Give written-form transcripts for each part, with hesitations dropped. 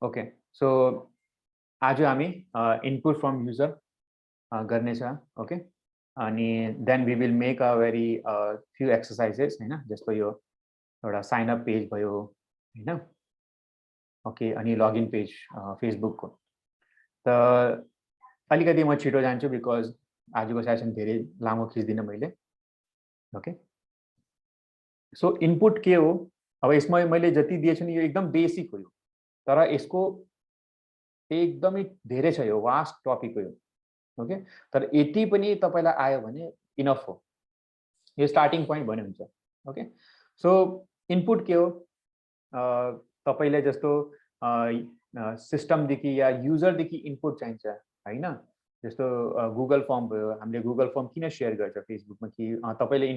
Okay so आज हामी input from user गर्नेछ ओके अनि then we will make a very few exercises हैन जस्तो यो एउटा साइन अप पेज भयो हैन ओके अनि लगइन पेज फेसबुकको त अलिकति म छिटो जान्छु बिकज आजको सेसन धेरै लामो खिच्दिनँ मैले ओके सो इनपुट के हो अब यसमा मैले जति दिएछु नि यो एकदम बेसिक हो तर यसको एकदमै धेरै छ यो वास्ट टपिक हो यो ओके तर यति पनि तपाईलाई आयो भने इनफ हो यो स्टार्टिङ पोइन्ट भने हुन्छ ओके सो इनपुट के हो तपाईले जस्तो सिस्टमदेखि या युजरदेखि इनपुट चाहिन्छ हैन जस्तो गुगल फर्म भयो हामीले गुगल फर्म किन सेयर गर्छ फेसबुकमा कि तपाईले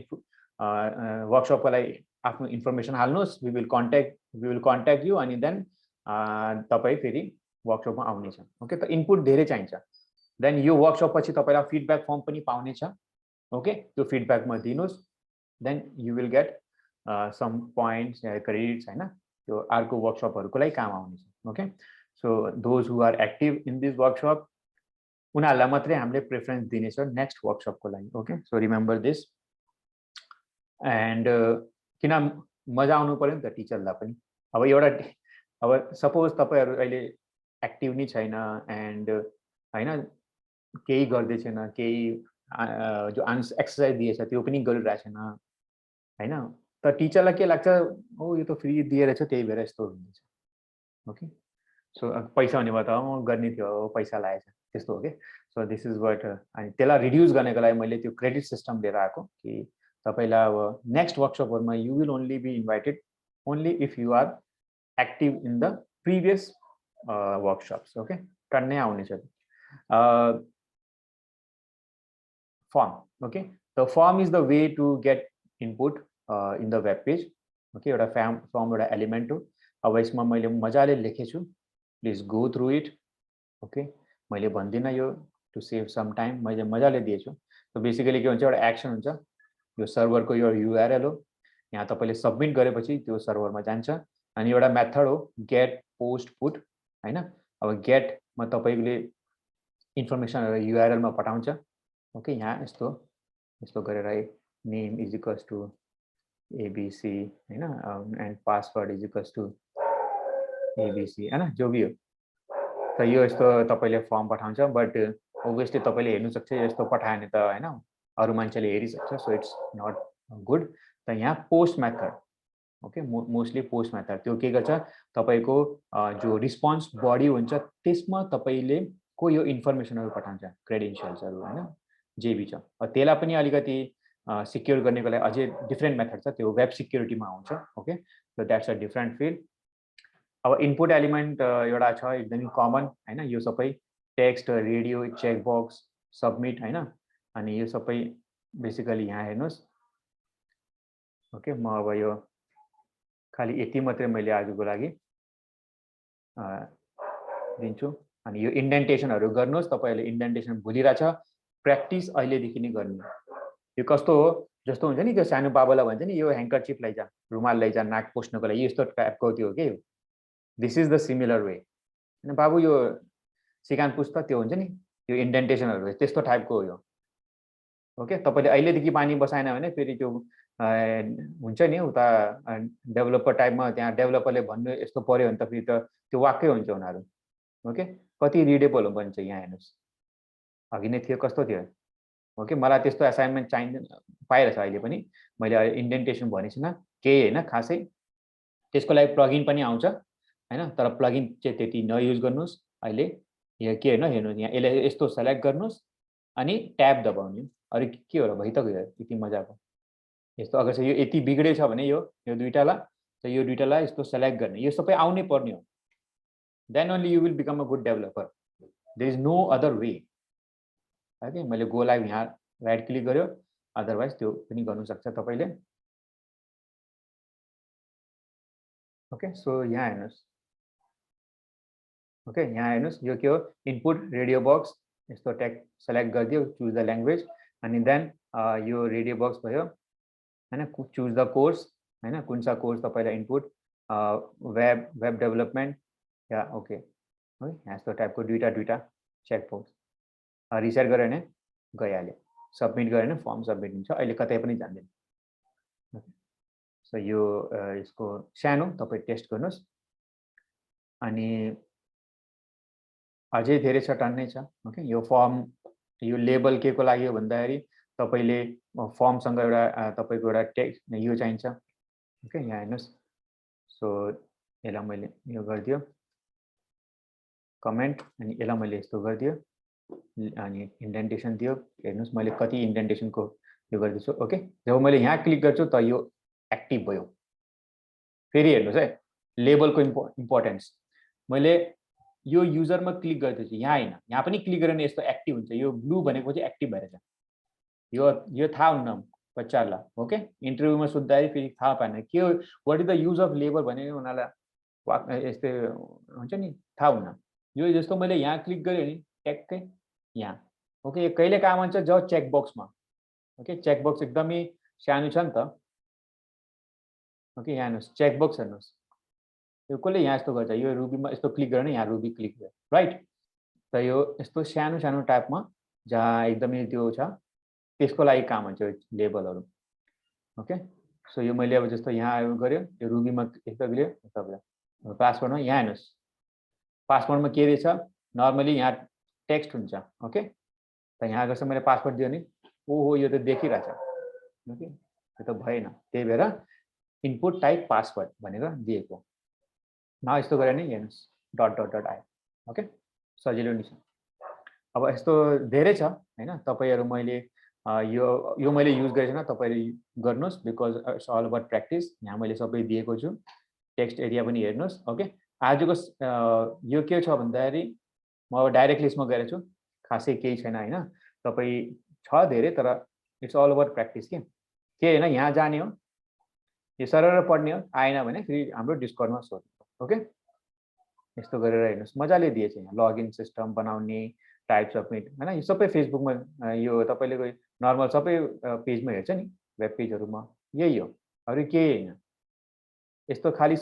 वर्कसपको लागि आफ्नो इन्फर्मेसन हाल्नुहोस् वी विल कन्ट्याक्ट यु अनि देन तपाई फेरि वर्कसपमा आउनेछ ओके त इनपुट धेरै चाहिन्छ देन यो वर्कसप पछि तपाईलाई फिडब्याक फर्म पनि पाउनेछ ओके त्यो फिडब्याकमा दिनुस् then you will get some points या क्रेडिट्स हैन त्यो अर्को वर्कसपहरुको लागि काम आउनेछ okay so those who are active in this workshop उनीहरुलाई मात्रै हामीले प्रेफरेन्स दिनेछ नेक्स्ट वर्कसपको लागि okay so remember this and किन मजा आउनु पर्यो नि त टिचरलाई पनि अब एउटा अब सपोज तपाईहरु अहिले एक्टिभ नै छैन एन्ड हैन केही गर्दै छैन केही जो एक्सर्साइज दिएछ त्यो पनि गरिरहेको छैन हैन त टिचरलाई के लाग्छ ओ यो त फ्री दिएर छ त्यही भएर यस्तो हुन्छ ओके सो पैसा हुने भए त म गर्ने थियो पैसा लागेछ त्यस्तो हो के सो दिस इज व्हाट अनि त्यसलाई रिड्युस गर्नको लागि मैले त्यो क्रेडिट सिस्टम लिएर आएको कि तपाईलाई अब नेक्स्ट वर्कसपहरुमा you will only be invited only if you are active in the previous workshops okay टन्नै आउनेछ form okay the form is the way to get input in the web page okay एउटा form एउटा element हो अब यसमा मैले मजाले लेखेछु please go through it okay मैले भन्दिन यो to save some time मैले मजाले दिएछु so basically के हुन्छ एउटा एक्सन हुन्छ यो सर्भरको यो URL हो यहाँ तपाईले सबमिट गरेपछि त्यो सर्भरमा जान्छ अनि एउटा मेथड हो get post put हैन अब get मा तपाईले इन्फर्मेसन URL मा पठाउँछ ओके यहाँ यस्तो गरेर name is equals to ABC हैन and password is equals to ABC हैन जो भी हो त यो यस्तो तपाईले फर्म पठाउँछ बट ओभियसली तपाईले हेर्नु सक्छ यस्तो पठायो भने त हैन अरु मान्छेले हेरिसक्छ सो इट्स नट गुड त यहाँ post method okay mostly post method त्यो के गर्छ तपाईको जो रिस्पोन्स बडी हुन्छ त्यसमा तपाईले को यो इन्फर्मेसनहरु पठाउँछ क्रेडेन्शियल्सहरु हैन जे भी छ त्यसलाई पनि अलिकति सिक्योर गर्नको लागि अझै डिफरेन्ट मेथड छ त्यो वेब सिक्युरिटीमा आउँछ okay so that's a different field अब इनपुट एलिमेन्ट एउटा छ एकदमै कमन हैन यो सबै text radio check box submit हैन अनि यो सबै बेसिकली यहाँ हेर्नुस् ओके म अब यो खाली यति मात्रै मैले आजको लागि दिन्छु अनि यो इन्डेन्टेसनहरु गर्नुस् तपाईहरुले इन्डेन्टेसन भुलिरहेछ प्र्याक्टिस अहिलेदेखि नै गर्ने यो कस्तो हो जस्तो हुन्छ नि त्यो सानो बाबुलाई भन्छ नि यो ह्याङ्करचिप लैजा रुमाल लैजा नाक पोस्नको लागि यस्तो टाइपको त्यो हो के this is the similar way हैन बाबु यो सिकान पुस्तक त्यो हुन्छ नि यो इन्डेन्टेसनहरु त्यस्तो टाइपको हो यो ओके तपाईले अहिलेदेखि बानी बसाएन भने फेरि त्यो हुन्छ नि उता डेभलपर टाइपमा त्यहाँ डेभलपरले भन्नु यस्तो पर्यो भने त फेरि त त्यो वाक्कै हुन्छ उनीहरु ओके कति रिडेबल हो भन्छ यहाँ हेर्नुस् अघि नै थियो कस्तो थियो ओके मलाई त्यस्तो असाइनमेन्ट चाहिँदैन पाइरहेछ अहिले पनि मैले इन्डेन्टेसन भनेको छैन केही हैन खासै त्यसको लागि प्लगइन पनि आउँछ हैन तर प्लगइन चाहिँ त्यति नयुज गर्नुस् अहिले यहाँ के हैन हेर्नु यहाँ यसले यस्तो सेलेक्ट गर्नुस् अनि ट्याब दबाउनु अरु के हो र भइ त गयो यति मजाको यस्तो अगर चाहिँ यो यति बिग्डेछ भने यो दुईटालाई त यो दुईटालाई यस्तो सेलेक्ट गर्ने यो सबै आउनै पर्ने हो then only you will become a good developer there is no other way okay मैले गो लाइभ यहाँ राइट क्लिक गर्यो अदरवाइज त्यो पनि गर्न सक्छ तपाईले ओके सो यहाँ हेर्नुस् ओके यहाँ हेर्नुस् यो के हो इनपुट रेडियो बक्स यस्तो ट्याग सेलेक्ट गरिदियो चुज द ल्याङ्ग्वेज अनि देन यो रेडियो बक्स भयो हैन चुज द कोर्स हैन कुन सा कोर्स तपाईलाई इनपुट वेब डेभलपमेन्ट या ओके है यहाँ यस्तो टाइपको दुईटा चेकबक्स रिसेट गऱ्यो भने गइहाल्यो सबमिट गऱ्यो भने फर्म सबमिट हुन्छ अहिले कतै पनि जान्दैन सो यो यसको सानो तपाईँ टेस्ट गर्नुहोस् अनि अझै धेरै छ टन्नै छ ओके यो फर्म यो लेबल के को लागि हो भन्दाखेरि तपाईले फर्मसँग एउटा तपाईको एउटा टेक्स्ट यो चाहिन्छ ओके यहाँ हेर्नुहोस् सो यसलाई मैले यो गरिदियो कमेन्ट अनि यसलाई मैले यस्तो गरिदियो अनि इन्डेन्टेसन दियो हेर्नुहोस् मैले कति इन्डेन्टेसनको यो गर्दैछु ओके जब मैले यहाँ क्लिक गर्छु त यो एक्टिभ भयो फेरि हेर्नुहोस् है लेबलको इम्पोर्टेन्स मैले यो युजरमा क्लिक गर्दैछु यहाँ हैन यहाँ पनि क्लिक गरेर यस्तो एक्टिभ हुन्छ यो ब्लू भनेको चाहिँ एक्टिभ भएर छ यो थाहा हुन्न बच्चाहरूलाई ओके इन्टरभ्यूमा सोध्दाखेरि फेरि थाहा पाएन के what is the use of label भने उनीहरूलाई यस्तै हुन्छ नि थाहा हुन्न यो जस्तो मैले यहाँ क्लिक गरेँ नि ट्याक्कै यहाँ ओके यो कहिले काम हुन्छ जब चेकबक्समा ओके चेकबक्स एकदमै सानो छ नि त ओके यहाँ हेर्नुहोस् चेकबक्स हेर्नुहोस् यो कसले यहाँ यस्तो गर्छ यो रुबीमा यस्तो क्लिक गरेर यहाँ रुबी क्लिक गर्यो राइट त यो यस्तो सानो सानो टाइपमा जहाँ एकदमै त्यो छ त्यसको लागि काम हुन्छ लेबलहरू ओके सो यो मैले अब जस्तो यहाँ गर्यो यो रुबीमा यस्तो गऱ्यो तपाईँलाई पासवर्डमा यहाँ हेर्नुहोस् पासवर्डमा के रहेछ नर्मली यहाँ टेक्स्ट हुन्छ ओके त यहाँ जस्तो मैले पासवर्ड दियो नि ओहो यो त देखिरहेछ ओके यो त भएन त्यही भएर इनपुट टाइप पासवर्ड भनेर दिएको न यस्तो गरेर नि हेर्नुहोस् डट डट डट आयो ओके सजिलो नि छ अब यस्तो धेरै छ हैन तपाईहरु मैले यो मैले युज गरेको छैन तपाईले गर्नुस् because it's all about practice यहाँ मैले सबै दिएको छु टेक्स्ट एरिया पनि हेर्नुस् ओके आजको यो के छ भन्दाखेरि म अब डाइरेक्ट लिस्टमा गएर छु खासै केही छैन हैन तपाई छ धेरै तर इट्स अल अबाउट प्र्याक्टिस के हैन यहाँ जाने हो यो सरर पढ्ने हो आएन भने फेरि हाम्रो डिस्कर्डमा सोध्नु ओके यस्तो गरेर हेर्नुस् मजाले दिएछ यहाँ लगइन सिस्टम बनाउने टाइप सबमिट हैन यो सबै फेसबुकमा यो तपाईले नर्मल सबै पेजमा हेर्छ नि वेब पेजहरुमा यही हो अरु केही हैन यस्तो खाली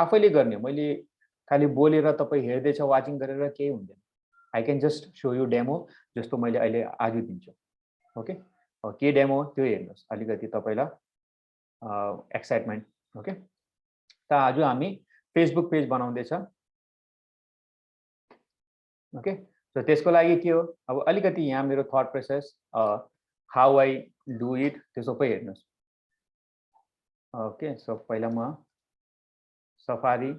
आफैले गर्ने मैले खाली बोलेर तपाई हेर्दै छ वाचिङ गरेर केही हुँदैन I can just show you demo जस्तो मैले अहिले आज दिन्छु ओके के डेमो त्यो हेर्नुस् अलिकति तपाईलाई एक्साइटमेन्ट ओके त आज हामी फेसबुक पेज बनाउँदै छ ओके सो त्यसको लागि के हो अब अलिकति यहाँ मेरो thought process how I do it त्यो सबै हेर्नुस् ओके सो पहिला म सफारी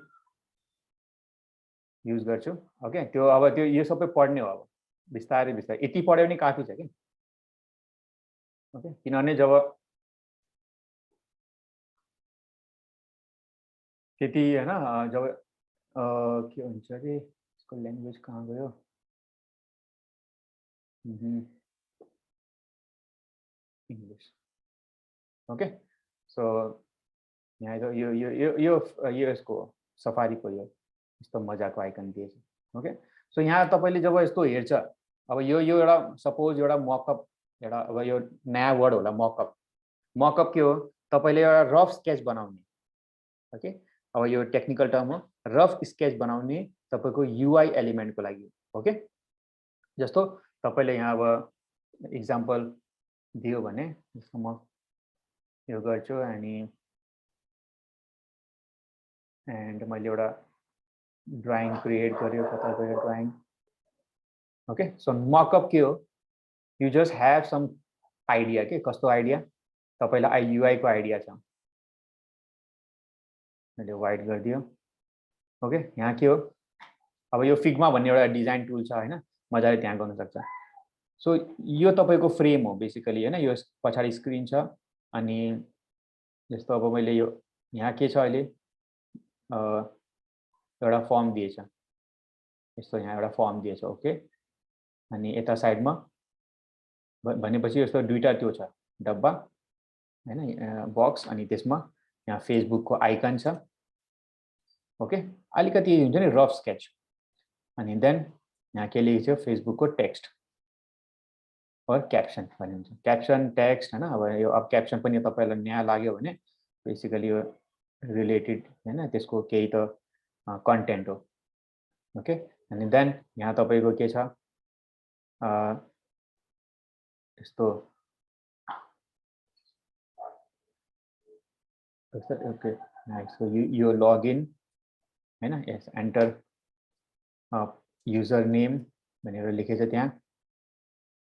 युज गर्छु ओके त्यो अब त्यो यो सबै पढ्ने हो अब बिस्तारै बिस्तारै यति पढ्यो भने काफी छ के ओके किनभने जब त्यति हैन जब के हुन्छ रे यसको ल्याङ्ग्वेज कहाँ गयो इंग्लिश ओके सो यहाँ यो यो यो यो यो यसको सफारीको यो यस्तो मजाको आइकन दिएछ ओके सो यहाँ तपाईले जब यस्तो हेर्छ अब यो एउटा सपोज एउटा मकअप एउटा अब यो नयाँ वर्ड होला मकअप मकअप के हो तपाईले एउटा रफ स्केच बनाउने ओके अब यो टेक्निकल टर्म हो रफ स्केच बनाउने तपाईको युआई एलिमेन्टको लागि ओके जस्तो तपाईले यहाँ अब एक्जाम्पल दियो भने जस्तो म यो गर्छु अनि एन्ड मैले एउटा ड्राइङ क्रिएट गर्यो कता गयो ड्राइङ ओके सो मकअप के हो you just have some idea के कस्तो आइडिया तपाईलाई युआई को आइडिया छ मैले वाइट गरिदियो ओके यहाँ के हो अब यो फिग्मा भन्ने एउटा डिजाइन टुल छ हैन मजाले त्यहाँ गर्न सक्छ सो यो तपाईको फ्रेम हो बेसिकली हैन यो पछाडी स्क्रिन छ अनि जस्तो अब मैले यो यहाँ के छ अहिले एउटा फर्म दिएछ यस्तो यहाँ एउटा फर्म दिएछ ओके अनि यता साइडमा भनेपछि यस्तो दुईटा त्यो छ डब्बा हैन बक्स अनि त्यसमा यहाँ फेसबुकको आइकन छ ओके अलिकति हुन्छ नि रफ स्केच अनि देन यहाँ के लेखेको छ फेसबुकको टेक्स्ट और क्याप्सन भन्ने हुन्छ क्याप्सन टेक्स्ट हैन अब यो अब क्याप्सन पनि तपाईलाई नयाँ लाग्यो भने बेसिकली यो रिलेटेड हैन त्यसको केही त कन्टेन्ट हो ओके अनि देन यहाँ तपाईको के छ यस्तो ओके सो यो लॉगिन हैन यस एन्टर युजर नेम भनेर लेखेछ त्यहाँ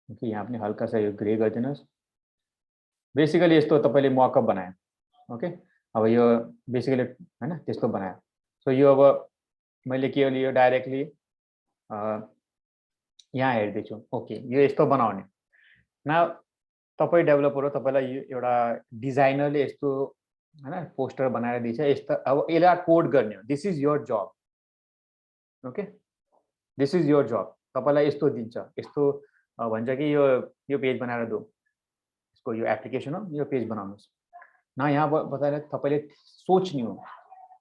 ओके यहाँ पनि हल्का सा यो ग्रे गरिदिनुस् बेसिकली यस्तो तपाईले मकअप बनायो ओके अब यो बेसिकली हैन त्यस्तो बनायो सो यो अब मैले के लियो डाइरेक्टली यहाँ हेर्दैछु ओके यो यस्तो बनाउने न तपाई डेभलपर हो तपाईलाई यो एउटा डिजाइनरले यस्तो हैन पोस्टर बनाएर दिन्छ यस्तो अब यसलाई कोड गर्ने हो this is your job okay this is your job तपाईलाई यस्तो दिन्छ यस्तो भन्छ कि यो पेज बनाएर दो यसको यो एप्लिकेसन हो यो पेज बनाउनुस् न यहाँ बताएर तपाईले सोच्ने हो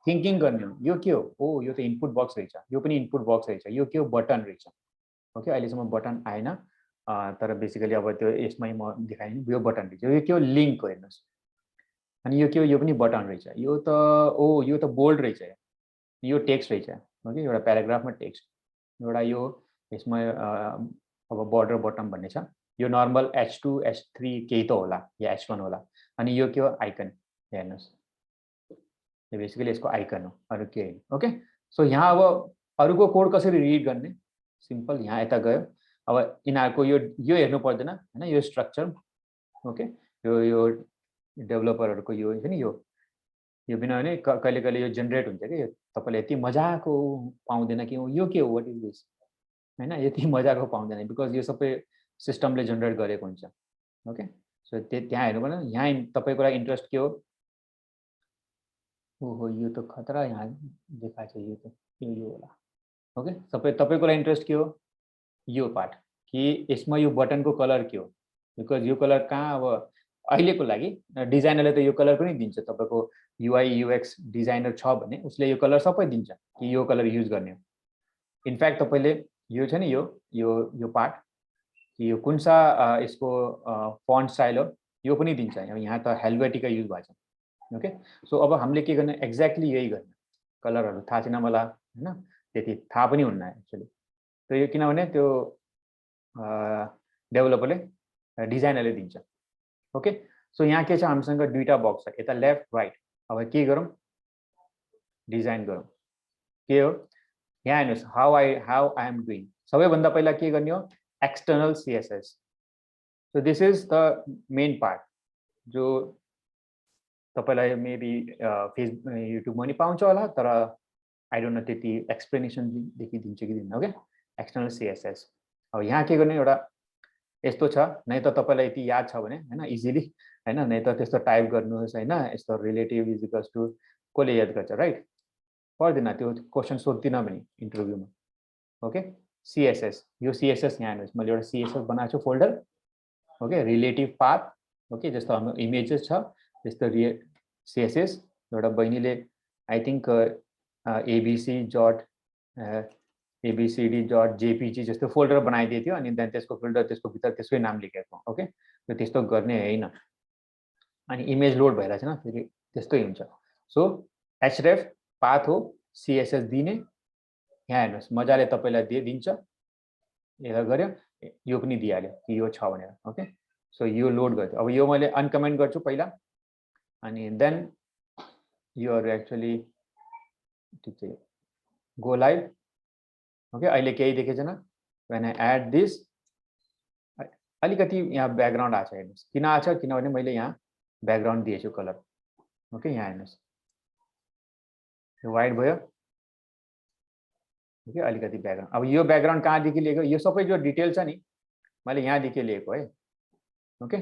थिंकिङ गर्ने हो यो के हो ओ यो त इनपुट बक्स रहेछ यो पनि इनपुट बक्स रहेछ यो के हो बटन रहेछ ओके अहिलेसम्म बटन आएन तर बेसिकली अब त्यो यसमै म देखाइदिनु यो बटन रहेछ यो के हो लिंक हो हेर्नुस् अनि यो के हो यो पनि बटन रहेछ यो त ओ यो त बोल्ड रहेछ यो टेक्स्ट रहेछ ओके एउटा प्याराग्राफमा टेक्स्ट एउटा यो यसमा अब बर्डर बटन भन्ने छ यो नर्मल H2 H3 केही त होला या H1 होला अनि यो के हो आइकन हेर्नुस् यो बेसिकली यसको आइकन हो अरु के हैन ओके सो यहाँ अब अरुको कोड कसरी रिड गर्ने सिम्पल यहाँ यता गयो अब यिनीहरुको यो हेर्नु पर्दैन हैन यो स्ट्रक्चर ओके यो डेभलपरहरुको यो हैन यो बिना भने कहिले कहिले यो जेनेरेट हुन्छ के तपाईले यति मजाको पाउँदैन कि यो के हो व्हाट इज दिस हैन यति मजाको पाउँदैन बिकज यो सबै सिस्टमले जेनेरेट गरेको हुन्छ ओके सो त्यहाँ हेर्नु पर्दैन यहाँ तपाईको लागि इन्ट्रेस्ट के हो ओहो यो त खतरा यहाँ देखाएको छ यो त यो होला ओके सबै तपाईको लागि इन्ट्रेस्ट के हो यो पार्ट कि यसमा यो बटनको कलर के हो बिकज यो कलर कहाँ अब अहिलेको लागि डिजाइनरले त यो कलर पनि दिन्छ तपाईको UI UX डिजाइनर छ भने उसले यो कलर सबै दिन्छ कि यो कलर युज गर्ने हो इनफ्याक्ट तपाईले यो छ नि यो पार्ट कि यो कुनसा यसको फन्ट स्टाइल हो यो पनि दिन्छ यहाँ त हेल्वेटिका युज भएको छ ओके सो अब हामीले के गर्ने एक्ज्याक्टली यही गर्ने कलरहरु थाहा छैन मलाई हैन त्यति थाहा पनि हुन्न एक्चुअली त्यो यो किनभने त्यो डेभलपरले डिजाइनरले दिन्छ ओके सो यहाँ के छ हामीसँग दुईटा बक्स छ यता लेफ्ट राइट अब के गरौँ डिजाइन गरौँ के हो यहाँ हेर्नुस् हाउ आई एम डुइङ सबैभन्दा पहिला के गर्ने हो external CSS so this is the main part जो तपाईलाई मेबी फेसबुक युट्युबमा नि पाउँछ होला तर आई डोन्ट नो त्यति एक्सप्लेनेसन देखिदिन्छ कि दिन्न ओके एक्सटर्नल CSS अब यहाँ के गर्ने एउटा यस्तो छ नै त तपाईलाई यति याद छ भने हैन इजिली हैन नै त त्यस्तो टाइप गर्नुहोस् हैन यस्तो रिलेटिभ इज इक्वल्स टु कोले याद गर्छ राइट पर्दैन त्यो क्वेशन सोध्दिन भने इन्टरभ्युमा ओके CSS यो CSS यहाँ हेर्नुस् मैले एउटा CSS बनाएको छु folder okay relative path okay जस्तो हाम्रो इमेजेस छ त्यस्तो CSS एउटा बहिनीले आई थिंक abc.jpg जस्तो फोल्डर बनाइदिएको थियो अनि देन त्यसको फोल्डर त्यसको भित्र त्यसकै नाम लेखेको ओके त्यो त्यस्तो गर्ने हैन अनि इमेज लोड भइरहेछ न फेरि त्यस्तै हुन्छ सो href पाथ हो CSS दिने यहाँ हेर्नुस् मजाले तपाईलाई दिन्छ यसलाई गर्यो यो पनि दिइहाल्यो कि यो छ भनेर ओके सो यो लोड गर्छ अब यो मैले अनकमेन्ट गर्छु पहिला अनि देन यो एक्चुअली ठीक छ गो लाइभ ओके अहिले केही देखे छैन व्हेन आई एड दिस अलिकति यहाँ ब्याकग्राउन्ड आछ हेर्नुस् किन आछ किनभने मैले यहाँ ब्याकग्राउन्ड दिएछु कलर ओके यहाँ हेर्नुस् यो व्हाइट भयो ओके अलिकति ब्याकग्राउन्ड अब यो ब्याकग्राउन्ड कहाँदेखि लिएको यो सबै जो डिटेल छ नि मैले यहाँदेखि लिएको है ओके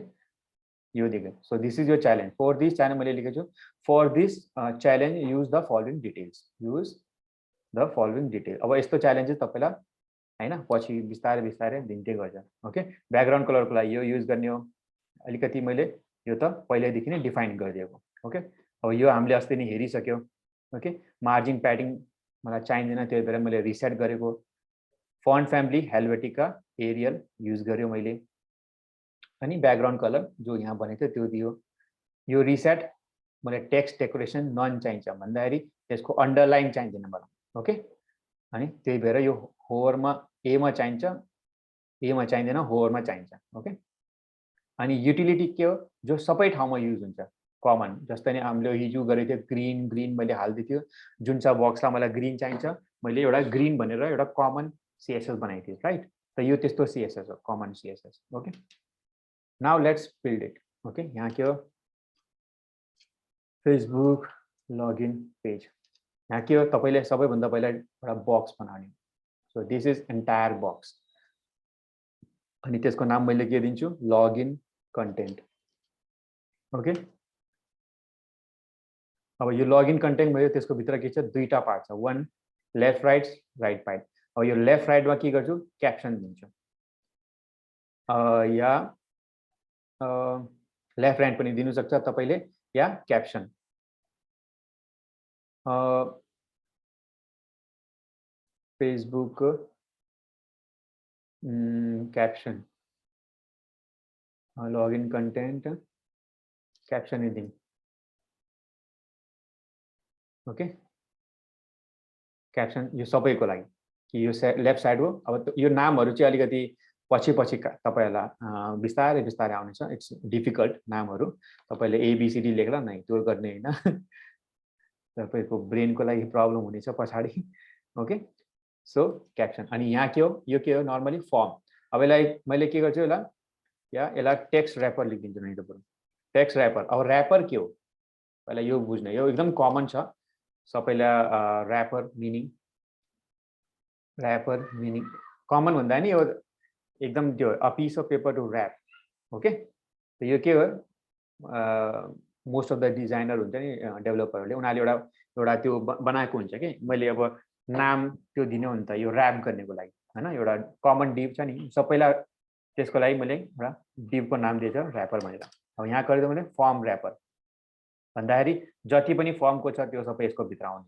यो देखो so this is your challenge for this challenge मैले लेखेको छु for this challenge use the following details use the following detail अब यस्तो च्यालेन्जेस तपाईलाई हैन पछि बिस्तारै बिस्तारै दिँदै गर्छ ओके ब्याकग्राउन्ड कलरको लागि यो युज गर्ने हो अलिकति मैले यो त पहिल्यैदेखि नै डिफाइन गरिदिएको ओके अब यो हामीले अस्ति नै हेरिसक्यो ओके मार्जिन प्याडिङ मलाई चाहिँदैन त्यही भएर मैले रिसेट गरेको font family Helvetica Arial use गर्यो मैले अनि ब्याकग्राउन्ड कलर जो यहाँ भनेको थियो त्यो दियो यो रिसेट मलाई टेक्स्ट डेकोरेसन नन चाहिन्छ भन्दाखेरि त्यसको अन्डरलाइन चाहिँदैन मलाई ओके अनि त्यही भएर यो होभरमा एमा चाहिन्छ, एमा चाहिँदैन, होभरमा चाहिन्छ। ओके, अनि युटिलिटी के हो, जो सबै ठाउँमा युज हुन्छ, कमन। जस्तै नि हामीले हिजो गरेको थियो ग्रीन, ग्रीन मैले हाल्दै थियो, जुन चाहिँ बक्सलाई मलाई ग्रीन चाहिन्छ, मैले एउटा ग्रीन भनेर एउटा कमन सीएसएस बनाएको थिएँ, राइट? त यो त्यस्तो सीएसएस हो, common CSS. Okay, now let's build it. Okay, यहाँ के हो, फेसबुक लगइन पेज। यहाँ के हो, तपाईँले सबैभन्दा पहिला एउटा बक्स बनाउने। So this is entire box, अनि त्यसको नाम मैले के दिन्छु, लगइन कन्टेन्ट। ओके, अब यो लगइन कन्टेन्ट भयो, त्यसको भित्र के छ, दुईटा पार्ट छ, one left right, right part. अब यो लेफ्ट राइटमा के गर्छु, क्याप्सन दिन्छु, या लेफ्ट राइट पनि दिनु सक्छ तपाईले, या caption. Facebook caption, login content caption दिनु। ओके, क्याप्सन यो सबैको लागि कि यो लेफ्ट साइड हो। अब यो नामहरू चाहिँ अलिकति पछि पछि तपाईहरुलाई बिस्तारै बिस्तारै आउनेछ, इट्स डिफिकल्ट नामहरू, तपाईले एबीसीडी लेख्ला नै त्यो गर्ने हैन, तपाईको ब्रेनको लागि प्रब्लम हुनेछ पछाडी। Okay, so caption. अनि यहाँ के हो, यो के हो, नर्मली फर्म। अब यसलाई मैले के गर्छु, यसलाई टेक्स्ट र्यापर लेखिदिन्छु नि त, टेक्स्ट र्यापर। अब र्यापर के हो पहिला यो बुझ्नु, यो एकदम कमन छ सबैलाई। र्यापर मिनिङ कमन भन्दा नि यो एकदम त्यो a piece of paper to wrap. Okay, त यो के हो, मोस्ट अफ द डिजाइनर हुन्छ नि, डेभलपरहरूले, उनीहरूले एउटा त्यो बनाएको हुन्छ कि मैले अब नाम त्यो दिने हो नि त, यो र्याप गर्नेको लागि हैन, एउटा कमन डिभ छ नि सबैलाई, त्यसको लागि मैले एउटा डिभको नाम दिएछ र्यापर भनेर। अब यहाँ गरिदियो भने फर्म र्यापर भन्दाखेरि जति पनि फर्मको छ त्यो सबै यसको भित्र आउँछ।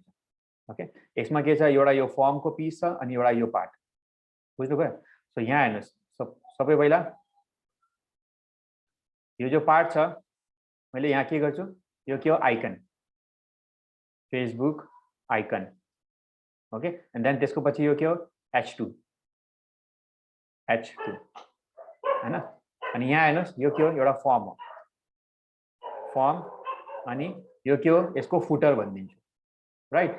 ओके, यसमा के छ, एउटा यो फर्मको पिस छ अनि एउटा यो पार्ट, बुझ्नुभयो? सो यहाँ हेर्नुहोस्, सबै पहिला यो जो पार्ट छ मैले यहाँ के गर्छु, यो के हो, icon, Facebook icon. Okay, and then त्यसको पछि यो के हो, H2 हैन। अनि यहाँ हेर्नुहोस्, यो के हो, एउटा फर्म हो, फर्म। अनि यो के हो, यसको फुटर भनिदिन्छु, राइट?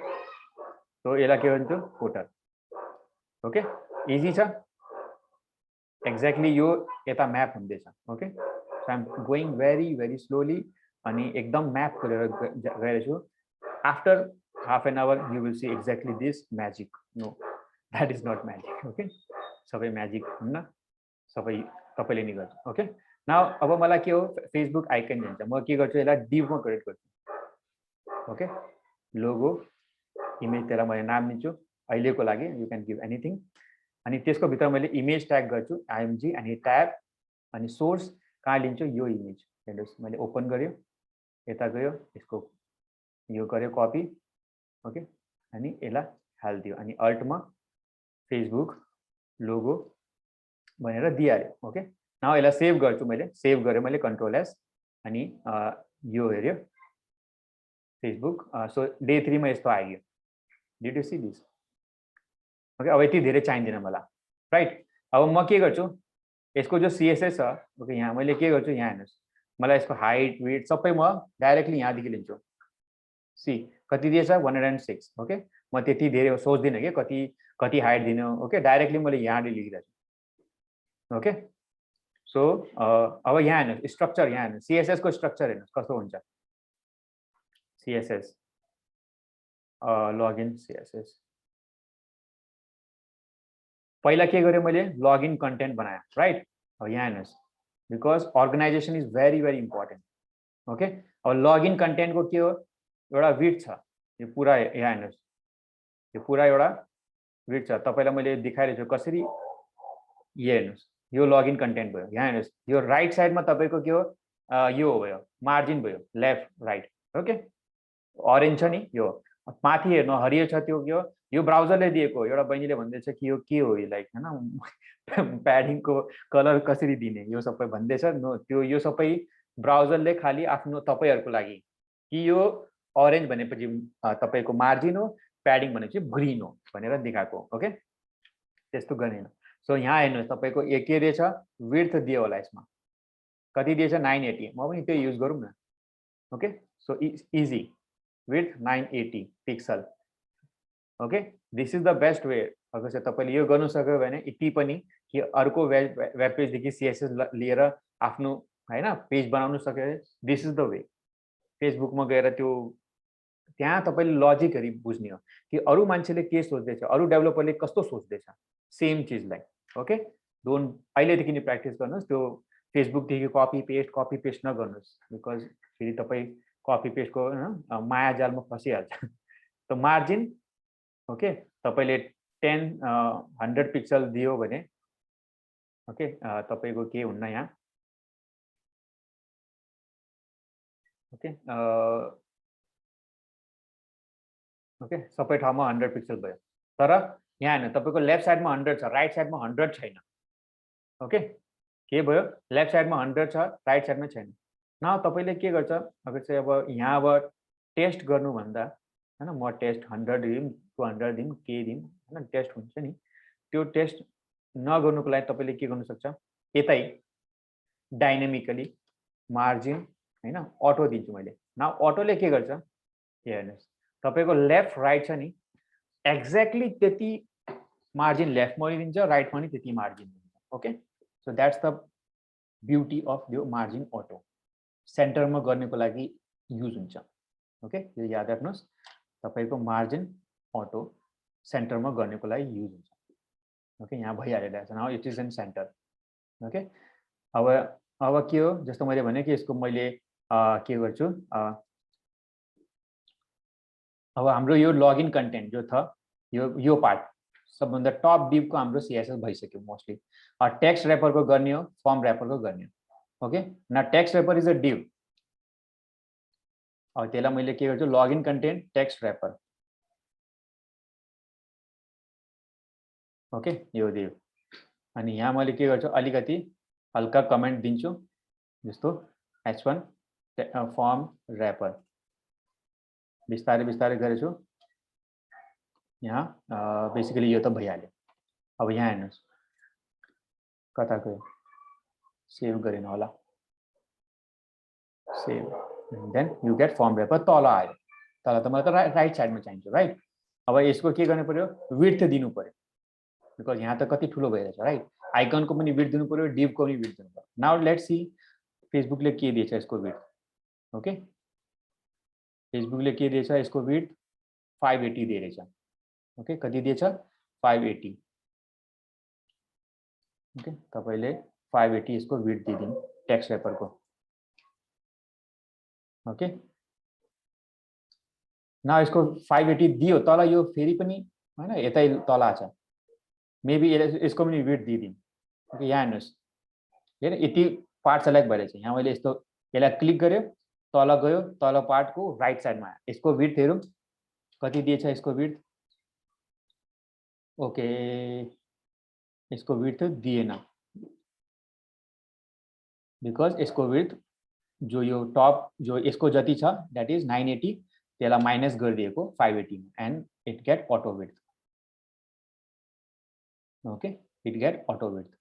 सो यसलाई के भन्छ, फुटर। ओके, इजी छ, एक्ज्याक्टली यो यता म्याप हुँदैछ। Okay, so I am going very very slowly, अनि एकदम म्याप गरेर गइरहेछु। After half an hour you will see exactly this magic. No, that is not magic. Okay, सबै म्याजिक हुन्न, सबै तपाईँले नि गर्छ। ओके, नाउ अब मलाई के हो, फेसबुक आइकन दिन्छ, म के गर्छु, यसलाई डिभमा क्रिएट गर्छु। ओके, लोगो इमेज, त्यसलाई मैले नाम दिन्छु अहिलेको लागि, यु क्यान गिभ एनिथिङ। अनि त्यसको भित्र मैले इमेज ट्याग गर्छु, आइएमजी, अनि ट्याग, अनि सोर्स कहाँ लिन्छु, यो इमेज। हेर्नुहोस्, मैले ओपन गर्यो, यता गयो, यसको यो गर्यो कपी। ओके, अनि यसलाई हालिदियो, अनि अल्टमा फेसबुक लोगो भनेर दिइहाल्यो। ओके, नाउ यसलाई सेभ गर्छु, मैले सेभ गरेँ, मैले कन्ट्रोल एस, अनि यो हेऱ्यो फेसबुक। सो डे 3 मा यस्तो आइयो, did you see this? Okay, अब यति धेरै चाहिँदैन मलाई, राइट? अब म के गर्छु, यसको जो सीएसएस छ, ओके, यहाँ मैले के गर्छु, यहाँ हेर्नुहोस्, मलाई यसको हाइट विड्थ सबै म डाइरेक्टली यहाँदेखि लिन्छु। सी कति दिएछ, 106। ओके, म त्यति धेरै सोच्दिनँ कि कति हाइट दिनु। ओके, डाइरेक्टली मैले यहाँले लेखिरहेको छु। ओके, सो अब यहाँ हेर्नुहोस्, स्ट्रक्चर यहाँ हेर्नुहोस्, सीएसएस को स्ट्रक्चर हेर्नुहोस् कस्तो हुन्छ। सीएसएस लगइन सीएसएस, पहिला के गरेँ मैले, लगइन कन्टेन्ट बनाएँ, राइट? अब यहाँ हेर्नुहोस्, because organisation is very very important. Okay, अब लगइन कन्टेन्टको के हो, एउटा विड्थ छ, यो पुरा यहाँ हेर्नुहोस्, यो पुरा एउटा विड्थ छ, तपाईँलाई मैले देखाइरहेको छु कसरी। यो हेर्नुहोस्, यो लगइन कन्टेन्ट भयो। यहाँ हेर्नुहोस्, यो राइट साइडमा तपाईँको के हो, यो भयो, मार्जिन भयो, लेफ्ट राइट। ओके, अरेन्ज छ नि, यो माथि हेर्नु हरियो छ, त्यो के हो, यो ब्राउजरले दिएको। एउटा बहिनीले भन्दैछ कि यो के हो, लाइक हैन प्याडिङको कलर कसरी दिने, यो सबै भन्दैछ। नो, त्यो यो सबै ब्राउजरले खाली आफ्नो तपाईहरुको लागि कि यो अरेन्ज भनेपछि तपाईको मार्जिन हो, प्याडिङ भनेपछि ग्रीन हो भनेर देखाएको ओके त्यस्तो गर्दैन सो यहाँ हेर्नुहोस् तपाईको के दिएछ विड्थ दियो होला यसमा कति दिएछ 980 म पनि त्यो युज गरौँ न okay so easy width 980 pixel okay this is the best way अगर चाहिँ तपाईले यो गर्नु सक्यो भने यति पनि कि अर्को वेब पेजदेखि सीएसएस लिएर आफ्नो हैन पेज बनाउन सक्यो दिस इज द वे फेसबुकमा गएर त्यो त्यहाँ तपाईले लजिकहरु बुझ्ने हो कि अरु मान्छेले के सोच्दैछ अरु डेभलपरले कस्तो सोच्दैछ सेम चीजलाई ओके डोन्ट अहिलेदेखि नै प्र्याक्टिस गर्नुस् त्यो फेसबुक देखि कपी पेस्ट नगर्नुस् बिकज फेरि तपाई कपी पेस्टको माया जालमा फसिहाल्छ त मार्जिन ओके तपाईले 100 पिक्सल दियो भने ओके तपाईको के हुन्न यहाँ ओके ओके सबै ठाउँमा 100 पिक्सल भयो तर यहाँ हैन तपाईको लेफ्ट साइडमा 100 छ राइट साइडमा 100 छैन ओके के भयो लेफ्ट साइडमा 100 छ राइट साइडमा छैन न तपाईले के गर्छ अगर चाहिँ अब यहाँ अब टेस्ट गर्नु भन्दा हैन म टेस्ट 100 दिम 200 दिम के दिम हैन टेस्ट हुन्छ नि त्यो टेस्ट नगर्नुको लागि तपाईले के गर्न सक्छ यतै डाइनामिकली मार्जिन हैन अटो दिन्छु मैले नाउ अटोले के गर्छ हेर्नुस् तपाईको लेफ्ट राइट छ नि एक्ज्याक्टली त्यति मार्जिन लेफ्टमा पनि दिन्छ राइटमा पनि त्यति मार्जिन दिन्छ okay so that's the beauty of यो मार्जिन अटो सेन्टरमा गर्नको लागि युज हुन्छ ओके यो याद राख्नुस् तपाईको मार्जिन अटो सेन्टरमा गर्नको लागि युज हुन्छ ओके यहाँ भइहालेको छ now it is in centre okay अब के हो जस्तो मैले भने कि यसको मैले के गर्छु अब हाम्रो यो लगइन कन्टेन्ट जो छ यो पार्ट सबभन्दा टप डिपको हाम्रो सीएसएस भइसक्यो मोस्टली टेक्स्ट र्यापरको गर्ने हो फर्म र्यापरको गर्ने हो ओके न text rapper is a div अब त्यसलाई मैले के गर्छु login content text rapper okay यो डिभ अनि यहाँ मैले के गर्छु अलिकति हल्का कमेन्ट दिन्छु जस्तो h1 फर्म र्यापर बिस्तारै बिस्तारै गरेछु यहाँ बेसिकली यो त भइहाल्यो अब यहाँ हेर्नुस् कता गयो सेभ गरेन होला save then you get form wrapper तल आयो तल त मलाई त राइट साइडमा चाहिन्छ राइट अब यसको के गर्नु पर्यो विड्थ दिनु पर्यो बिकज यहाँ त कति ठुलो भइरहेछ राइट आइकनको पनि विड्थ दिनु पर्यो डिभको पनि विड्थ दिनु पर्यो नाउ लेट्स सी फेसबुकले के दिएछ यसको विड्थ ओके फेसबुकले के दिएछ यसको विड्थ 580 दिएछ ओके कति दिएछ 580 ओके तपाईले 580 यसको विड्थ दिदिनु टेक्स्ट र्यापरको ओके न यसको 580 दियो तल यो फेरि पनि हैन यतै तल छ मेबी यसको पनि विड्थ दिदिनु ओके यहाँ हेर्नुस् हैन यति पार्ट सेलेक्ट भइरहेछ यहाँ मैले यस्तो यसलाई क्लिक गर्यो तल गयो तल पार्टको राइट साइडमा यसको विड्थ हेरौँ कति दिएछ यसको विड्थ ओके यसको विड्थ दिएन बिकज यसको विड्थ जो यो टप जो यसको जति छ दैट इज 980 त्यसलाई माइनस गरिदिएको 580 and it get auto width okay it get auto width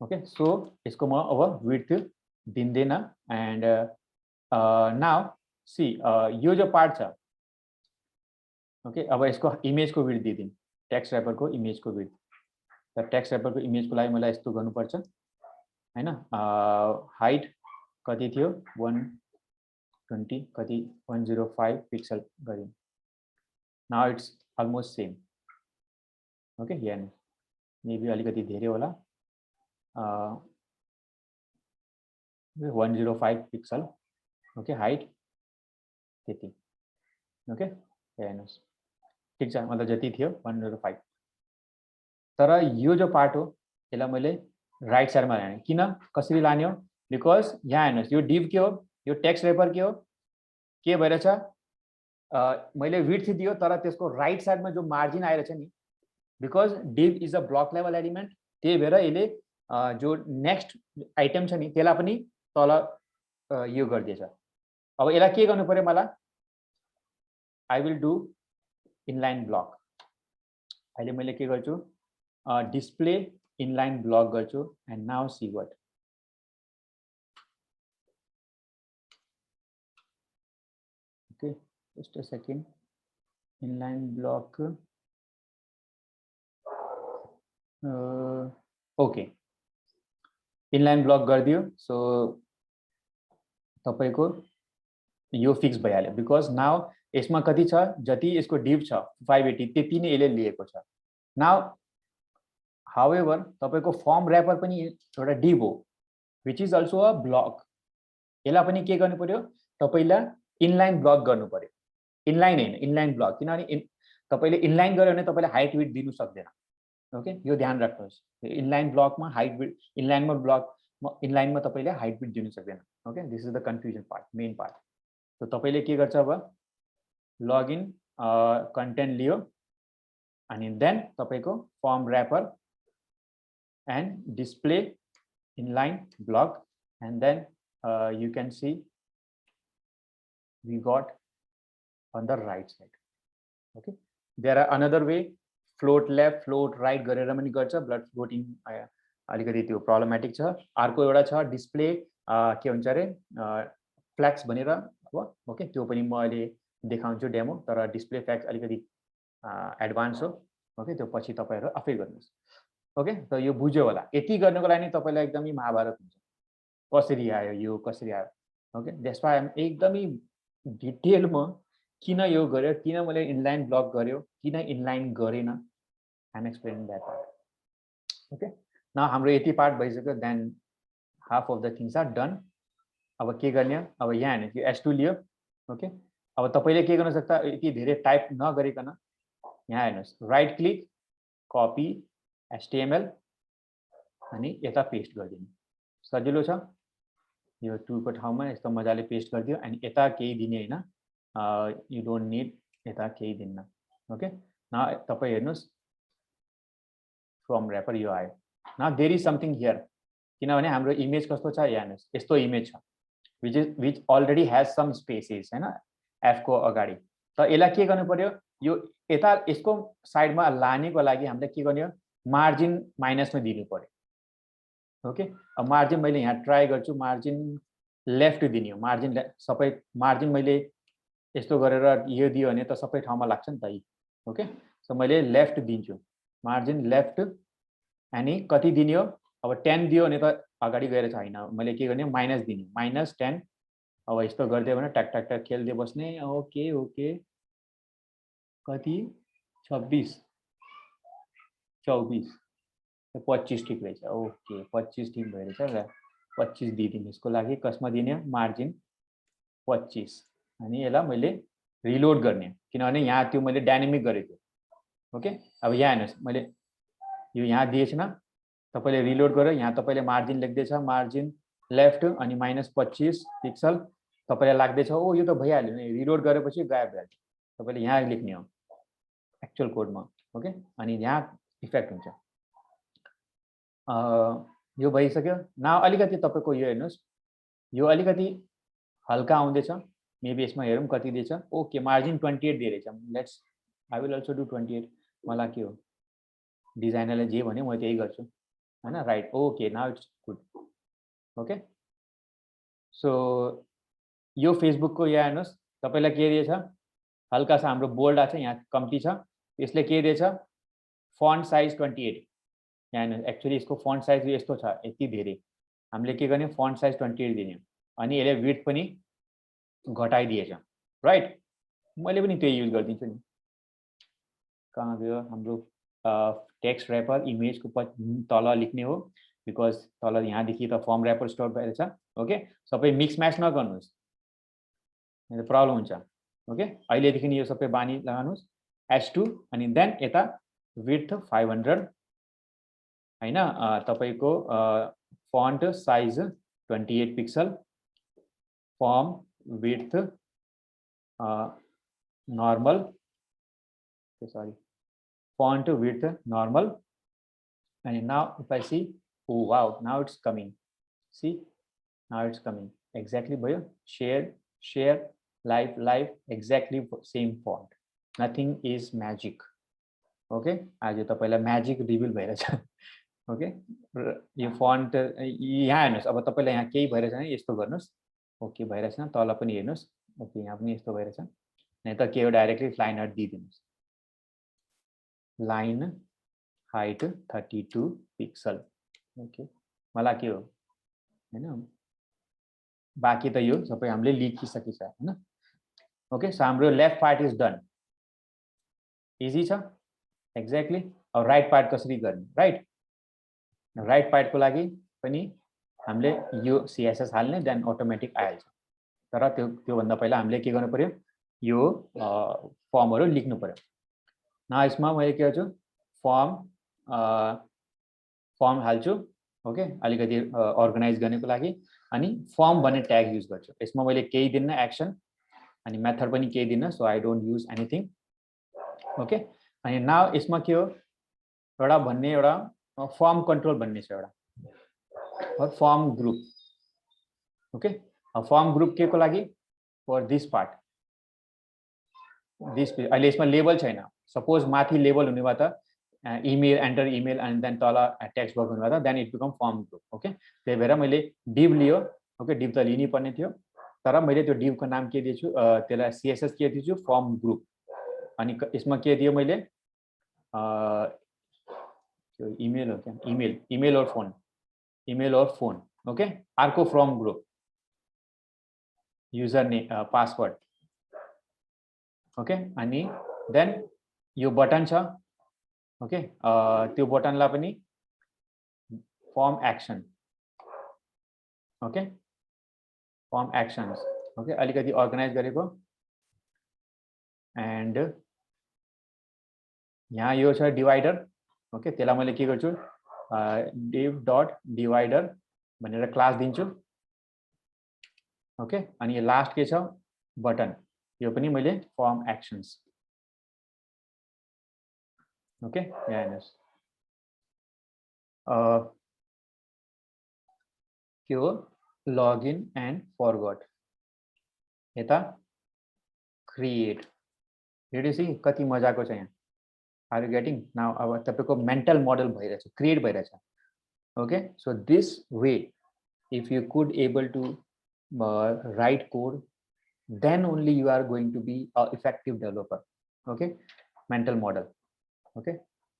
okay so यसको म अब विड्थ दिँदैन एन्ड नाउ सी यो जो पार्ट छ ओके अब यसको इमेजको विड्थ दिदिन टेक्स्ट र्यापरको इमेजको विड्थ त टेक्स्ट र्यापरको इमेजको लागि मलाई यस्तो गर्नुपर्छ हैन हाइट कति थियो 120 कति 105 पिक्सल गरिन् now it's almost same okay यहाँ मेबी अलिकति धेरै होला 105 पिक्सल ओके हाइट त्यति ओके हेर्नुस् ठीक छ मतलब जति थियो 105 तर यो जो पार्ट हो यसलाई मैले राइट साइडमा लाने किन कसरी लाने हो बिकज यहाँ हेर्नुस् यो डिभ के हो यो टेक्स्ट र्यापर के भइरहेछ मैले विड्थ दियो तर त्यसको राइट साइडमा जो मार्जिन आइरहेछ नि because div is a block level element त्यही भएर यसले जो नेक्स्ट आइटम छ नि त्यसलाई पनि तल यो गरिदिएछ अब यसलाई के गर्नु पर्यो मलाई I will do inline block. अहिले मैले के गर्छु display inline block गर्छु and now see what. Okay, just a second. Inline block. Okay, inline block गरिदियो. So तपाईको यो फिक्स भइहाल्यो बिकज नाउ यसमा कति छ जति यसको डिभ छ 580 त्यति नै यसले लिएको छ. नाउ हाउएभर तपाईको फर्म र्यापर पनि एउटा डिभ हो which is also a block. यसलाई पनि के गर्नु पर्यो तपाईलाई इनलाइन ब्लक गर्नु पर्यो. इनलाइन हैन इनलाइन ब्लक किनभने तपाईले इनलाइन गर्यो भने तपाईले हाइट विड्थ दिनु सक्दैन. ओके यो ध्यान राख्नुहोस्. इनलाइन ब्लकमा हाइट विड्थ इनलाइनमा ब्लक इनलाइनमा तपाईले हाइट विड्थ दिनु सक्दैन. Okay this is the confusion part main part. तो तपाईले के गर्छ अब लगइन कन्टेन्ट लियो अनि देन तपाईको form rapper and display inline block and then you can see we got on the right side. Okay, there are another way float left float right गरेर पनि गर्छ. ब्लड फ्लोटिङ अलिकति त्यो problematic छ. अर्को एउटा छ डिस्प्ले के हुन्छ रे फ्ल्याक्स भनेर हो. ओके त्यो पनि म अहिले देखाउँछु डेमो तर डिस्प्ले फ्ल्याक्स अलिकति एडभान्स हो. ओके त्यो पछि तपाईहरु आफै गर्नुस्. ओके त यो बुझ्यो होला. यति गर्नको लागि तपाईलाई एकदमै महाभारत हुन्छ कसरी आयो यो कसरी आयो. Okay that's why I am एकदमै डिटेलमा किन यो गर्यो किन मैले इनलाइन ब्लक गर्यो किन इनलाइन गरेन I am explaining that part. Okay now हाम्रो यति पार्ट भइसक्यो. Then half of the things are done. अब के गर्ने अब यहाँ हेर्नु यो S2 लियो. ओके अब तपाईले के गर्न सक्छ यति धेरै टाइप नगरिकन यहाँ हेर्नुस् राइट क्लिक कपी HTML अनि यता पेस्ट गरिदिनु सजिलो छ. यो 2 को ठाउँमा यस्तो मजाले पेस्ट गरिदियो अनि यता केही दिने हैन. यु डोन्ट नीड यता केही दिन्न. ओके न तपाई हेर्नुस् फ्रम र्यापर यो आयो. Now there is something here किनभने हाम्रो इमेज कस्तो छ हेर्नुस् यस्तो इमेज छ which already has some spaces हैन f को अगाडि. त यसलाई के गर्नु पर्यो यो यता यसको साइडमा लानेको लागि हामीले के गर्ने मार्जिन माइनस में दिनु पर्यो. ओके अब मार्जिन मैले यहाँ ट्राई गर्छु मार्जिन लेफ्ट दिने हो. मार्जिन सबै मार्जिन मैले यस्तो गरेर यो दियो भने त सबै ठाउँमा लाग्छ नि त. ओके सो मैले लेफ्ट दिन्छु मार्जिन लेफ्ट अनि कति दिने हो अब 10 दियो भने त अगाडि गएर छैन. मैले के गर्ने माइनस दिने -10. अब यस्तो गर्दै भने टक टक टक खेल्दै बस्ने. ओके ओके कति 26 24 25 ठीक रहेछ. ओके 25 ठीक भइरहेछ र 25 दिदिनु. यसको लागि कसमा दिने मार्जिन 25 अनि यसलाई मैले रिलोड गर्ने किनभने यहाँ त्यो मैले डायनामिक गरेको. ओके अब यहाँ हेर्नुस् मैले यो यहाँ दिएछ न तपाईले रिलोड गरेर यहाँ तपाईले मार्जिन लेख्दैछ मार्जिन लेफ्ट अनि -25 पिक्सल तपाईलाई लाग्दैछ ओ यो त भइहाल्यो नि. रिलोड गरेपछि गायब भइहाल्छ. तपाईले यहाँ लेख्ने हो एक्चुअल कोडमा. ओके अनि यहाँ इफेक्ट हुन्छ. यो भइसक्यो. नाउ अलिकति तपाईको यो हेर्नुस् यो अलिकति हल्का आउँदैछ. मेबी यसमा हेरौँ कति दिएछ. ओके मार्जिन 28 दिएछ. Let's I will also do 28. मलाई के हो डिजाइनरले जे भन्यो म त्यही गर्छु हैन right. Okay now it's good. Okay so यो फेसबुक को यहाँ हेर्नुस् तपाईलाई के दिएछ हल्का सा हाम्रो बोल्ड आछ यहाँ कम्ती छ. यसले के दिएछ फन्ट साइज 28. यहाँ एक्चुअली यसको फन्ट साइज यस्तो छ यति धेरै. हामीले के गर्ने फन्ट साइज 28 दिने अनि यसले विड्थ पनि घटाइदिएछ राइट. मैले पनि त्यही युज गर्दिन्छु नि. कहाँ गयो हाम्रो टेक्स्ट र्यापर इमेज को तल लेख्ने हो बिकज तल यहाँ देखि त फर्म र्यापर स्टोर भएर छ. ओके सबै मिक्स म्याच नगर्नुस् प्रब्लम हुन्छ. ओके अहिलेदेखि यो सबै बानी लगाउनुस् S2 अनि देन यता विड्थ 500 हैन तपाईको font size 28 pixel form width normal sorry font width normal and now if I see oh wow now it's coming. See now it's coming exactly भयो share live exactly same font, nothing is magic. Okay आज तपाईलाई magic reveal भइरहेछ okay यो font यहाँ हेर्नुस् अब तपाईलाई यहाँ केही भइरहेछ भने यस्तो गर्नुस् ओके भइरहेछ तल पनि हेर्नुस् ओके यहाँ पनि यस्तो भइरहेछ नै त के हो डाइरेक्टली लाइन हाइट दिइदिनुस् लाइन हाइट 32 पिक्सल ओके मलाई के हो हैन बाकी त यो सबै हामीले लेखिसकेछ हैन ओके सो हाम्रो left part is done easy छ एक्ज्याक्टली अब राइट पार्ट कसरी गर्ने राइट पार्ट को लागि पनि हामीले यो सीएसएस हाल्ने देन अटोमेटिक आइहाल्छ तर त्यो भन्दा पहिला हामीले के गर्नु पर्यो यो फर्महरु लेख्नु पर्यो न यसमा मैले के गर्छु फर्म हाल्छु ओके अलिकति अर्गनाइज गर्नको लागि अनि फर्म भन्ने ट्याग युज गर्छु यसमा मैले केही दिन्न एक्सन अनि मेथड पनि केही दिन्न so I don't use anything okay अनि नाउ यसमा के हो एउटा भन्ने एउटा फर्म कन्ट्रोल भन्ने छ एउटा form group okay form group के को लागि फर दिस पार्ट दिस अहिले यसमा लेबल छैन सपोज माथि लेबल हुने भए त email enter email and then तल टेक्स्ट बक्स हुने भए त then it become form group okay त्यही भएर मैले डिभ लियो ओके डिभ त लिनै पर्ने थियो तर मैले त्यो डिभ को नाम के दिएछु त्यसलाई सीएसएस के दिएछु फर्म ग्रुप अनि यसमा के दियो मैले त्यो इमेल हो क्या इमेल और फोन ओके अर्को from group user name password okay अनि देन यो बटन छ ओके त्यो बटनलाई पनि form action okay form actions okay अलिकति अर्गनाइज गरेको एन्ड यहाँ यो छ डिवाइडर ओके त्यसलाई मैले के गर्छु div डट डिवाइडर भनेर क्लास दिन्छु ओके अनि लास्ट के छ बटन यो पनि मैले फर्म एक्सन्स ओके यहाँ हेर्नुस् के हो लगइन एन्ड फरवर्ड यता क्रिएट हेर्नुस् कति मजाको छ यहाँ आर यू गेटिङ नाउ अब तपाईको मेन्टल मोडल भइरहेछ क्रिएट भइरहेछ okay so this way if you could able to write code then only you are going to be an effective developer okay mental model okay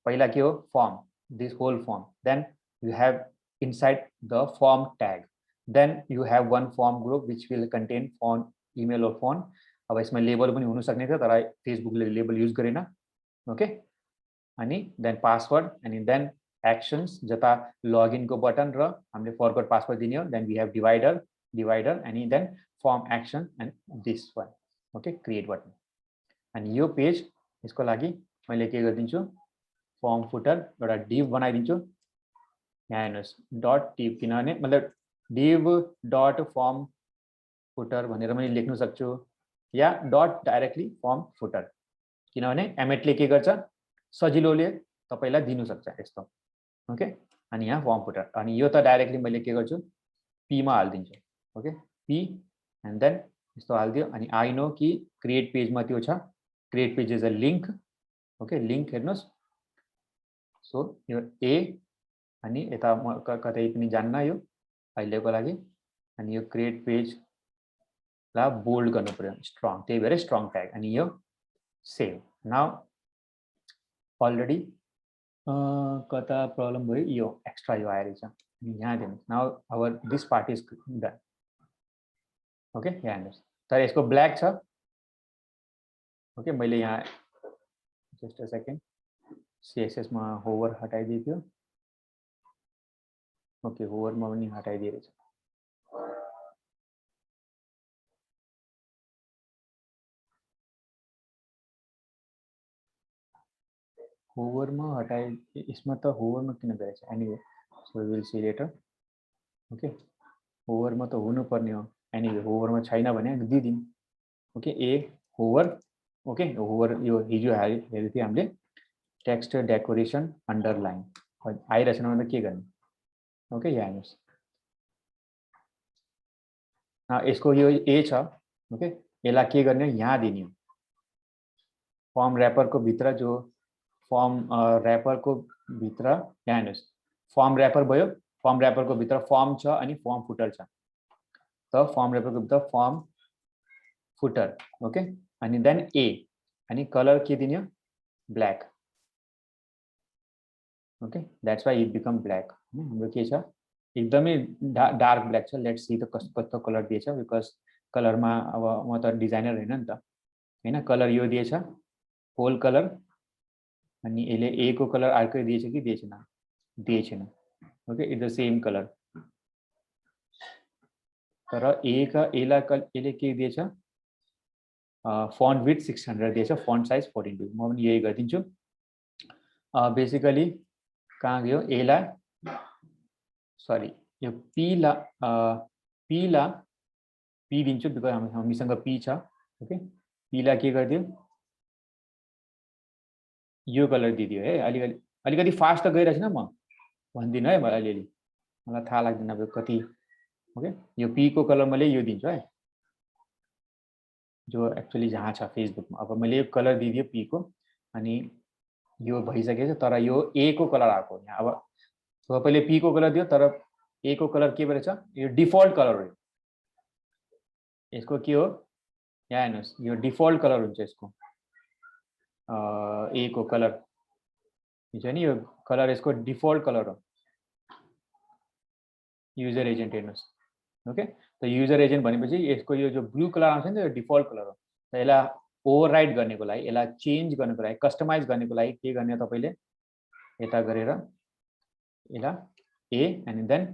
पहिला के हो form this whole form then you have inside the form tag then you have one form group which will contain phone email or phone अब यसमा label पनि हुन सक्ने थियो तर फेसबुकले लेबल युज गरेन ओके अनि देन पासवर्ड अनि देन एक्सन्स जता लगइन को बटन र हामीले फरवर्ड पासवर्ड दिने हो देन वी हैव डिवाइडर अनि then form action and this one okay create button अनि यो पेज यसको लागि मैले के गरिदिन्छु फर्म फुटर एउटा डिभ बनाइदिन्छु यहाँ हेर्नुस् डट डिभ किनभने मतलब डिभ डट फर्म फुटर भनेर मैले लेख्न सक्छु या डट डाइरेक्टली फर्म फुटर किनभने एमएटले के गर्छ सजिलोले तपाईलाई दिनु सक्छ यस्तो ओके अनि यहाँ फर्म फुटर अनि यो त डाइरेक्टली मैले के गर्छु पी मा हाल्दिन्छु ओके पी एन्ड देन यस्तो हाल्दियो अनि आई नो कि क्रिएट पेजमा त्यो छ create page is a link okay link हेर्नुस् सो यो ए अनि यता म कतै पनि जान्न यो अहिलेको लागि अनि यो क्रिएट पेज ला बोल्ड गर्नु पर्यो स्ट्रङ त्यही भएर स्ट्रङ ट्याग अनि यो सेभ नाउ अलरेडी कता प्रब्लम भयो यो एक्स्ट्रा यो आएर छ यहाँ दिनु now our this part is done okay यहाँ हेर्नुस् तर यसको ब्ल्याक छ ओके मैले यहाँ जस्ट अ सेकेन्ड सीएसएस मा होभर हटाइदिए थियो ओके होभर मा पनि हटाइदिएको छ होभर मा हटाइ यसमा त होभर मा किन गएछ anyway so we will see later okay hover मा त हुनु पर्ने हो एनीवे होभर मा छैन भने दिदिन ओके ए होभर ओके होभर यो हिजो हेरेको थियो हामीले टेक्स्ट डेकोरेसन अन्डरलाइन आइरहेछ भने त के गर्ने ओके यहाँ हेर्नुस् यसको यो ए छ ओके यसलाई के गर्ने यहाँ दिने हो फर्म र्यापर को भित्र जो फर्म र्यापर को भित्र यहाँ हेर्नुस् फर्म र्यापर भयो फर्म र्यापर को भित्र फर्म छ अनि फर्म फुटर छ त फर्म र्यापर को भित्र फर्म फुटर ओके अनि देन ए अनि कलर के दिने black okay that's why it become black हाम्रो के छ एकदमै डार्क ब्ल्याक छ लेट्स सी त कस्तो कलर दिएछ बिकज कलरमा अब म त डिजाइनर हैन नि त हैन कलर यो दिएछ होल कलर अनि यसले ए को कलर अर्कै दिएछ कि दिएछैन okay it's the same colour तर ए का यसले के दिएछ फन्ट विड्थ 600 दिएछ फन्ट साइज 42 म पनि यही गरिदिन्छु बेसिकली कहाँ गयो एलाई सरी यो पी दिन्छु बिकज हामीसँग पी छ ओके पीलाई के गरिदियो यो कलर दिदियो है अलिकति फास्ट त गइरहेछ न म भन्दिनँ है मलाई अलिअलि मलाई थाहा लाग्दैन अब कति ओके यो पी को कलर मैले यो दिन्छु है जो एक्चुअली जहाँ छ फेसबुकमा अब मैले यो कलर दिदियो पी को अनि यो भइसकेछ तर यो ए को कलर आएको यहाँ अब तपाईले पी को कलर दियो तर ए को कलर के भएछ यो डिफल्ट कलर हो यसको के हो यहाँ हेर्नुस् यो डिफल्ट कलर हुन्छ यसको ए को कलर हुन्छ नि यो कलर यसको डिफल्ट कलर हो युजर एजेन्ट हेर्नुस् ओके त युजर एजेन्ट भनेपछि यसको यो जो ब्लू कलर आउँछ नि यो डिफल्ट कलर हो त यसलाई ओभरराइड गर्नको लागि यसलाई चेन्ज गर्नको लागि कस्टमाइज गर्नको लागि के गर्ने तपाईले यता गरेर यसलाई ए एन्ड देन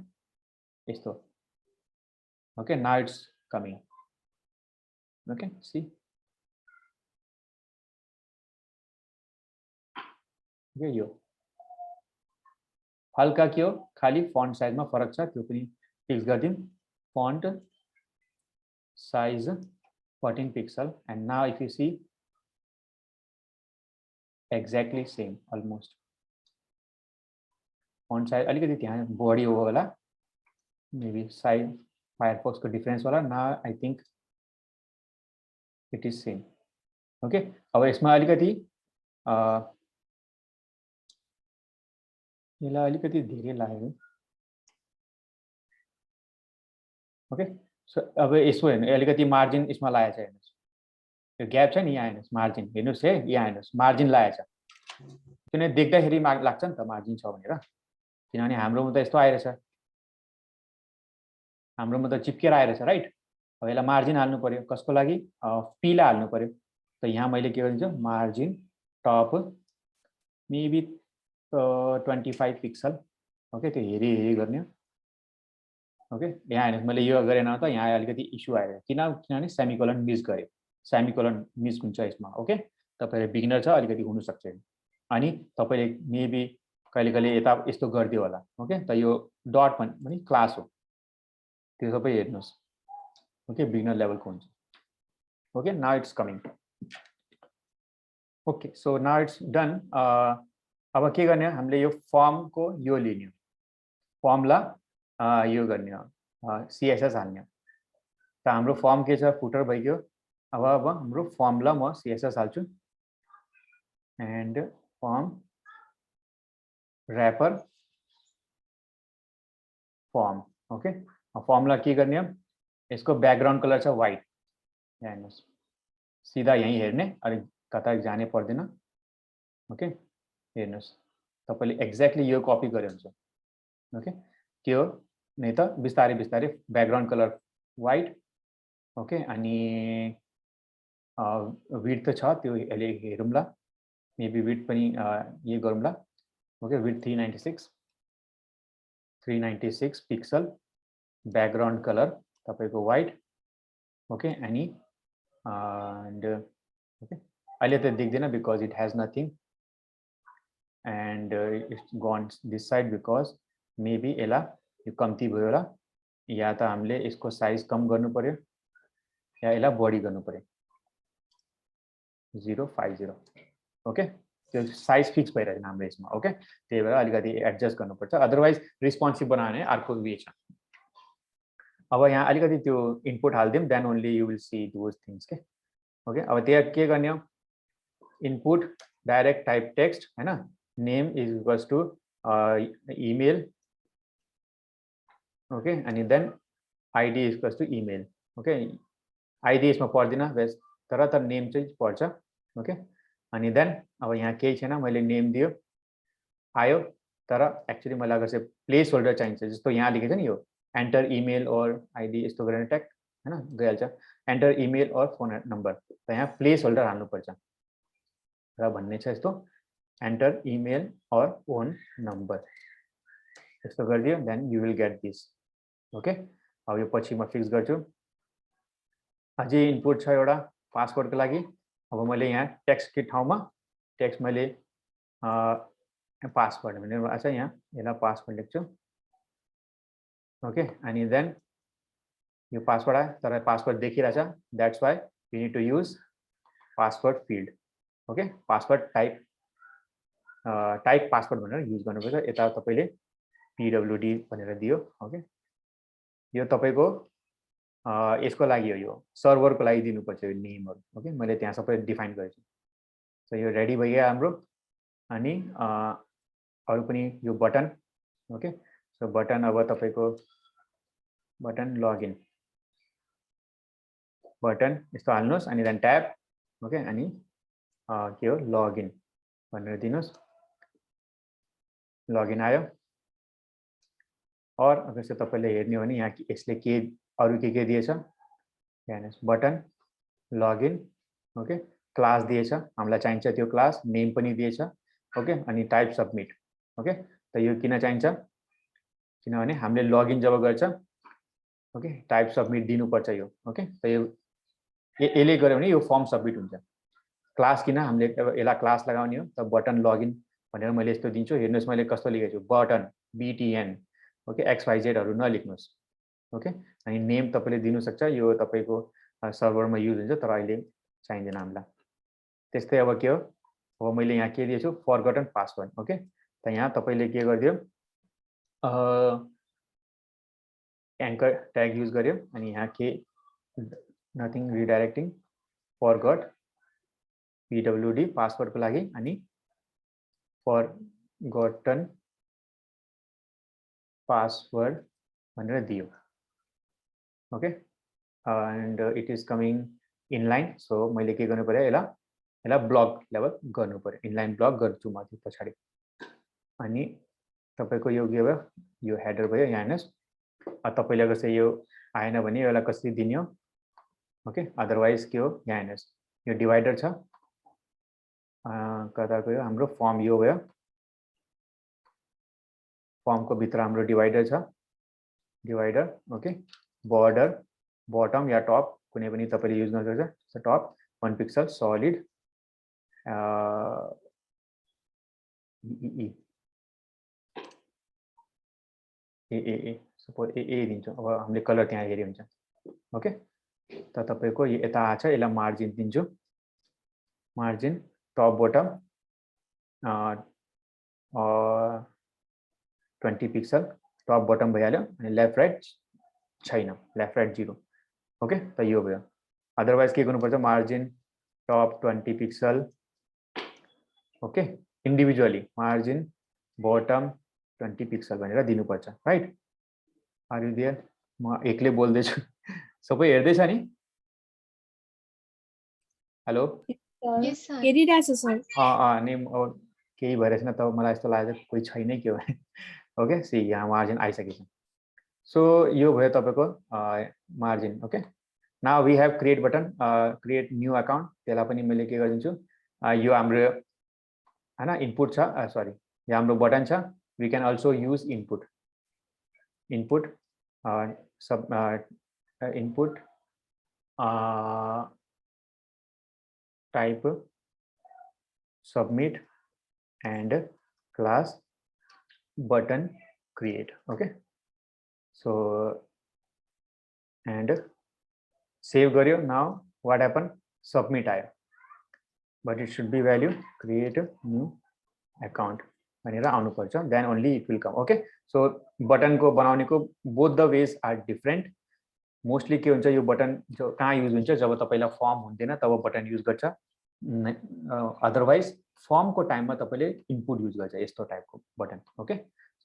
यस्तो okay now it's coming okay see यो हल्का के हो खाली फन्ट साइजमा फरक छ त्यो पनि fix गर्दिम font size 14 pixel and now if you see exactly same almost font size अलिकति त्यहाँ बढी हो होला maybe size Firefox को डिफरेन्स होला now I think it is same okay अब यसमा अलिकति यसलाई अलिकति धेरै लाग्यो ओके सो अब यसो हेर्नु अलिकति मार्जिन यसमा लागेछ हेर्नुस् यो ग्याप छ नि यहाँ हेर्नुस् मार्जिन हेर्नुस् है यहाँ हेर्नुस् मार्जिन लागेछ किनभने देख्दाखेरि लाग्छ नि त मार्जिन छ भनेर किनभने हाम्रोमा त यस्तो आइरहेछ हाम्रोमा त चिप्केर आइरहेछ राइट अब यसलाई मार्जिन हाल्नु पर्यो कसको लागि पीलाई हाल्नु पर्यो त यहाँ मैले के गरिदिन्छु margin top maybe 25 pixel okay त्यो हेरी गर्ने ओके यहाँ हेर्नुस् मैले यो गरेन त यहाँ अलिकति इस्यु आयो किनभने सेमिकोलन मिस गरे सेमिकोलन मिस हुन्छ यसमा ओके तपाईहरु बिगिनर छ अलिकति हुन सक्छ अनि तपाईले मेबी कहिले यता यस्तो गर्दियो होला ओके त यो डट पनि क्लास हो त्यो सबै हेर्नुस् ओके बिगिनर लेभलको हुन्छ okay now it's coming okay so now it's done अब के गर्ने हामीले यो फर्मको यो लिने फर्मलाई यो गर्ने सीएसएस हाल्ने त हाम्रो फर्म के छ फुटर भइगयो अब हाम्रो फर्मलाई म सीएसएस हाल्छु and form wrapper form okay फर्मलाई के गर्ने यसको ब्याकग्राउन्ड कलर छ व्हाइट यहाँ हेर्नुस् सिधा यही हेर्ने अनि कता जाने पर्दैन ओके हेर्नुस् तपाईले एक्ज्याक्टली यो कपी गरे हुन्छ ओके के हो नै त बिस्तारै बिस्तारै ब्याकग्राउन्ड कलर व्हाइट ओके अनि विड्थ छ त्यो अहिले हेरौँला मेबी विड्थ पनि यो गरौँला okay width 396 pixel background colour तपाईको व्हाइट ओके अनि एन्ड ओके अहिले त देख्दैन because it has nothing and it's gun this side because maybe एला यो कम्ती भयो होला या त हामीले यसको साइज कम गर्नु पर्यो या एला बढी गर्नु पर्यो 050 ओके त्यो साइज फिक्स भइरहेछ हाम्रो यसमा ओके त्यही भएर अलिकति एडजस्ट गर्नुपर्छ अदरवाइज रिस्पोन्सिभ बनाउने अर्को वे छ अब यहाँ अलिकति त्यो इनपुट हालिदिउँ, then only you will see those things के। ओके, अब त्यहाँ के गर्ने हो, इनपुट डाइरेक्ट टाइप टेक्स्ट हैन, name is equals to email. Okay, अनि then ID is equals to email. Okay, ID यसमा पर्दैन बेस, तर नेम चाहिँ पर्छ। ओके, अनि देन अब यहाँ केही छैन, मैले नेम दियो आयो, तर एक्चुअली मलाई अगर चाहिँ प्लेस होल्डर चाहिन्छ, जस्तो यहाँ लेखेको छ नि यो एन्टर इमेल और आइडी यस्तो गरेर ट्याग हैन गइहाल्छ, enter email or phone number, त यहाँ प्लेस होल्डर हाल्नुपर्छ र भन्ने छ यस्तो enter email or phone number यस्तो गरिदियो, then you will get this. Okay, अब यो पछि म फिक्स गर्छु। अझै इनपुट छ एउटा पासवर्डको लागि। अब मैले यहाँ टेक्स्ट के ठाउँमा टेक्स्ट मैले पासवर्ड भनेर आछ, यहाँ यसलाई पासवर्ड लेख्छु। ओके, अनि देन यो पासवर्ड आयो, तर पासवर्ड देखिरहेछ, that's why you need to use password field. Okay, password type password भनेर युज गर्नुपर्छ। यता तपाईँले पिडब्ल्युडी भनेर दियो। ओके, यो तपाईँको यसको लागि हो, यो सर्भरको लागि दिनुपर्छ यो नेमहरू। ओके, मैले त्यहाँ सबै डिफाइन गरेछु। सो यो रेडी भइगयो हाम्रो। अनि अरू पनि यो बटन। ओके, सो बटन अब तपाईँको बटन लगइन बटन यस्तो हाल्नुहोस्, अनि देन ट्याब। ओके, अनि के हो लगइन भनेर दिनुहोस्, लगइन आयो। और अगर चाहिँ तपाईँले हेर्ने हो भने यहाँ यसले के अरू के दिएछ, हेर्नुहोस् बटन लगइन। ओके, क्लास दिएछ, हामीलाई चाहिन्छ त्यो क्लास, नेम पनि दिएछ। ओके, अनि टाइप सबमिट। ओके, त यो किन चाहिन्छ, किनभने हामीले लगइन जब गर्छ, ओके, टाइप सबमिट दिनुपर्छ यो। ओके, त यो यसले गर्यो भने यो फर्म सबमिट हुन्छ। क्लास किन हामीले यसलाई क्लास लगाउने हो, त बटन लगइन भनेर मैले यस्तो दिन्छु। हेर्नुहोस् मैले कस्तो लेखेको छु, बटन बीटीएन। ओके, एक्सवाइजेडहरू नलेख्नुहोस्। ओके, अनि नेम तपाईँले दिनु सक्छ, यो तपाईँको सर्भरमा युज हुन्छ, तर अहिले चाहिँदैन हामीलाई। त्यस्तै अब के हो, अब मैले यहाँ के दिएछु, फरगटन पासवर्ड। ओके, त यहाँ तपाईँले के गरिदियो, एङ्कर ट्याग युज गर्यो, अनि यहाँ के नथिङ रिडाइरेक्टिङ फरगट पिडब्ल्युडी पासवर्डको लागि, अनि फरगटन पासवर्ड भनेर दियो। Okay, and it is coming inline. So मैले के गर्नु पर्यो, यसलाई ब्लक लेभल गर्नु पर्यो, इनलाइन ब्लक गर्छु म त्यो पछाडि। अनि तपाईँको यो के भयो, यो हेडर भयो। यहाँ हेर्नुहोस्, तपाईँले अगर चाहिँ यो आएन भने यसलाई कसरी दिने हो। ओके, अदरवाइज के हो, यहाँ हेर्नुहोस् यो डिभाइडर छ, कता गयो हाम्रो फर्म, यो भयो फर्मको भित्र हाम्रो डिभाइडर छ, डिभाइडर। ओके, बोर्डर बटम या टप कुनै पनि तपाईँले युज गर्न सक्छ। Top 1 pixel solid A suppose ए दिन्छु। अब हामीले कलर त्यहाँ हेरी हुन्छ। ओके, त तपाईँको यो यता आछ, यसलाई मार्जिन दिन्छु, margin top bottom 20 pixel top bottom भइहाल्यो, अनि लेफ्ट राइट छैन, लेफ्ट राइट 0। ओके, त यो भयो। अदरवाइज के गर्नुपर्छ, margin top 20 pixel. Okay, individually margin bottom 20 pixel भनेर दिनुपर्छ, राइट। Are you there? म एक्लै बोल्दैछु, सबै हेर्दैछ नि? हेलो, हेरिरहेछु सर। नि केही भइरहेछ न, त मलाई यस्तो लाग्यो कोही छैन के हो। ओके, सी यहाँ मार्जिन आइसकेछ। सो यो भयो तपाईँको margin. Okay, now we have create button, create new account. त्यसलाई पनि मैले के गरिदिन्छु, यो हाम्रो हैन इनपुट छ, सरी यो हाम्रो बटन छ। We can also use input, input सब input type submit and class button create. Okay, so and save garyo. Now what happened, submit आयो, but it should be value create new account भनेर आउनु पर्छ, then only it will come. Okay, so button को बनाउने को both the ways are different. Mostly के हुन्छ यो बटन जो कहाँ युज हुन्छ जब तपाईलाई फर्म हुँदैन तब बटन युज गर्छ, अदरवाइज फर्मको टाइममा तपाईले इनपुट युज गर्छ यस्तो टाइपको बटन। ओके,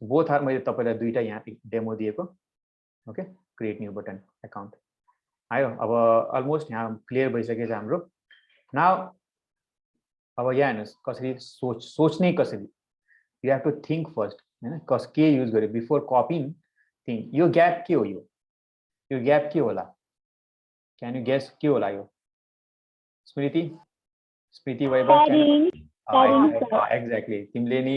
बोथ आर, मैले तपाईलाई दुईटा यहाँ डेमो दिएको। Okay, create new button account आयो। अब अलमोस्ट यहाँ क्लियर भइसकेछ हाम्रो। नाउ अब यहाँ हेर्नुहोस् कसरी सोच्ने कसरी, you have to think first हैन, के युज गर्यो बिफोर कपिङ थिङ। यो ग्याप के हो, यो ग्याप के होला, क्यान यु गेस के होला यो? स्मृति वैभव, एक्ज्याक्टली तिमीले नि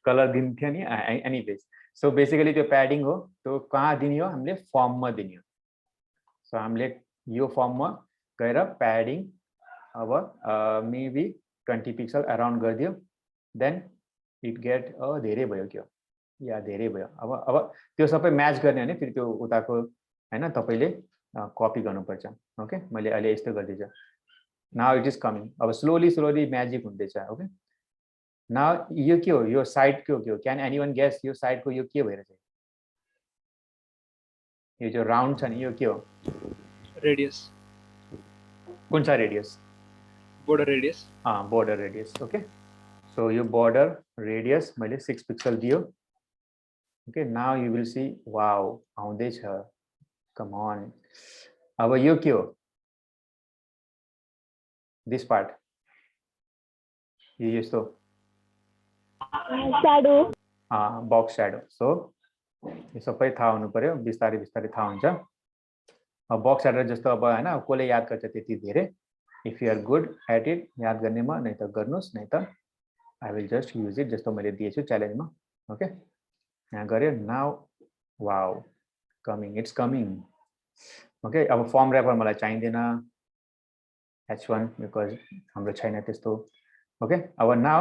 कलर दिन्थ्यो नि एनीवेज। सो बेसिकली त्यो प्याडिङ हो, त्यो कहाँ दिने हो, हामीले फर्ममा दिने हो। सो हामीले यो फर्ममा गएर प्याडिङ अब मेबी 20 पिक्सल अराउन्ड गरिदियो, देन इट गेट धेरै भयो क्या, या धेरै भयो। अब त्यो सबै म्याच गर्ने भने फेरि त्यो उताको हैन तपाईले कपी गर्नुपर्छ। ओके, मैले अहिले यस्तो गर्दैछु। नाउ इट इज कमिङ, अब स्लोली म्याजिक हुँदैछ। ओके, नाउ यो के हो, यो साइड के हो, क्यान एनीवन गेस यो साइडको यो के भइरहेछ? यो जो राउन्ड छ नि यो के हो? रेडियस। कुन छ radius? Border radius. Border radius. Okay, so यो बोर्डर रेडियस मैले 6 पिक्सल दियो। Okay, now you will C wow आउँदैछ, कम अन। अब यो के हो, दिस पार्ट यो यस्तो स्याडो, बक्स स्याडो। सो यो सबै थाहा हुनु पर्यो, बिस्तारै थाहा हुन्छ। अब बक्स स्याडो जस्तो अब हैन कसले याद गर्छ त्यति धेरै। If you are good at it याद गर्नेमा, नै त गर्नुस्, नै त I will just use it जस्तो मैले दिएछु च्यालेन्जमा। ओके, यहाँ गऱ्यो। Now wow coming, it's coming. Okay, अब फर्म ऱ्यापर मलाई चाहिँदैन H1 बिकज हाम्रो छैन त्यस्तो। ओके, अब नाउ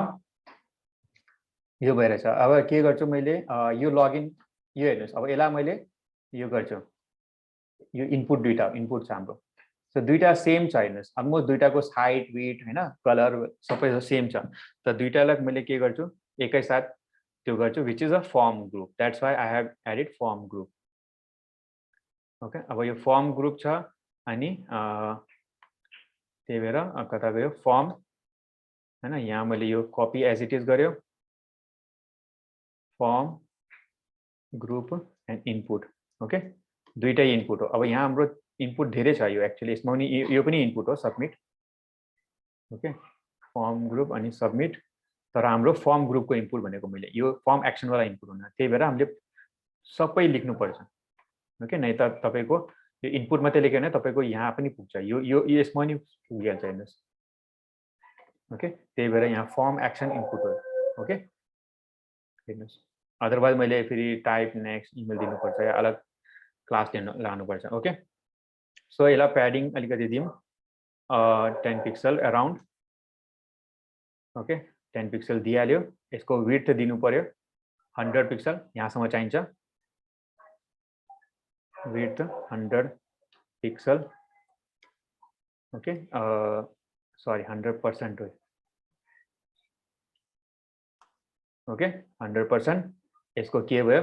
यो भइरहेछ। अब के गर्छु मैले, यो लगइन यो हेर्नुहोस्, अब यसलाई मैले यो गर्छु, यो इनपुट दुईटा इनपुट छ हाम्रो। सो दुईटा सेम छ हेर्नुहोस्, अलमोस्ट दुईटाको हाइट विड्थ हैन कलर सबै सेम छ। त दुईटालाई मैले के गर्छु एकैसाथ त्यो गर्छु, which is a form group. That's why I have added form group. Okay, अब यो फर्म ग्रुप छ अनि त्यही भएर कता गयो फर्म हैन, यहाँ मैले यो कपी एज इट इज गर्यो, form group and input. Okay, दुईटै इनपुट हो। अब यहाँ हाम्रो इनपुट धेरै छ, यो एक्चुअली यसमा पनि यो पनि इनपुट हो, सबमिट। ओके, फर्म ग्रुप अनि सबमिट, तर हाम्रो फर्म ग्रुपको इनपुट भनेको मैले यो फर्म एक्सनवाला इनपुट हुन, त्यही भएर हामीले सबै लेख्नुपर्छ। ओके, नै त तपाईको यो इनपुट मात्रै लेख्यो भने तपाईको यहाँ पनि पुग्छ, यो यसमा नि पुगिहाल्छ हेर्नुहोस्। ओके, त्यही भएर यहाँ फर्म एक्सन इनपुट हो। ओके, हेर्नुहोस्, अदरवाइज मैले फेरि टाइप नेक्स्ट इमेल दिनुपर्छ या अलग क्लास लानुपर्छ। ओके, सो यसलाई प्याडिङ अलिकति दिउँ 10 पिक्सल अराउन्ड। ओके, 10 पिक्सल दिइहाल्यो। यसको विड्थ दिनु पर्यो 100 पिक्सल, यहाँसम्म चाहिन्छ विड्थ 100 पिक्सल। ओके, सरी 100% हो। ओके, 100%। यसको के भयो,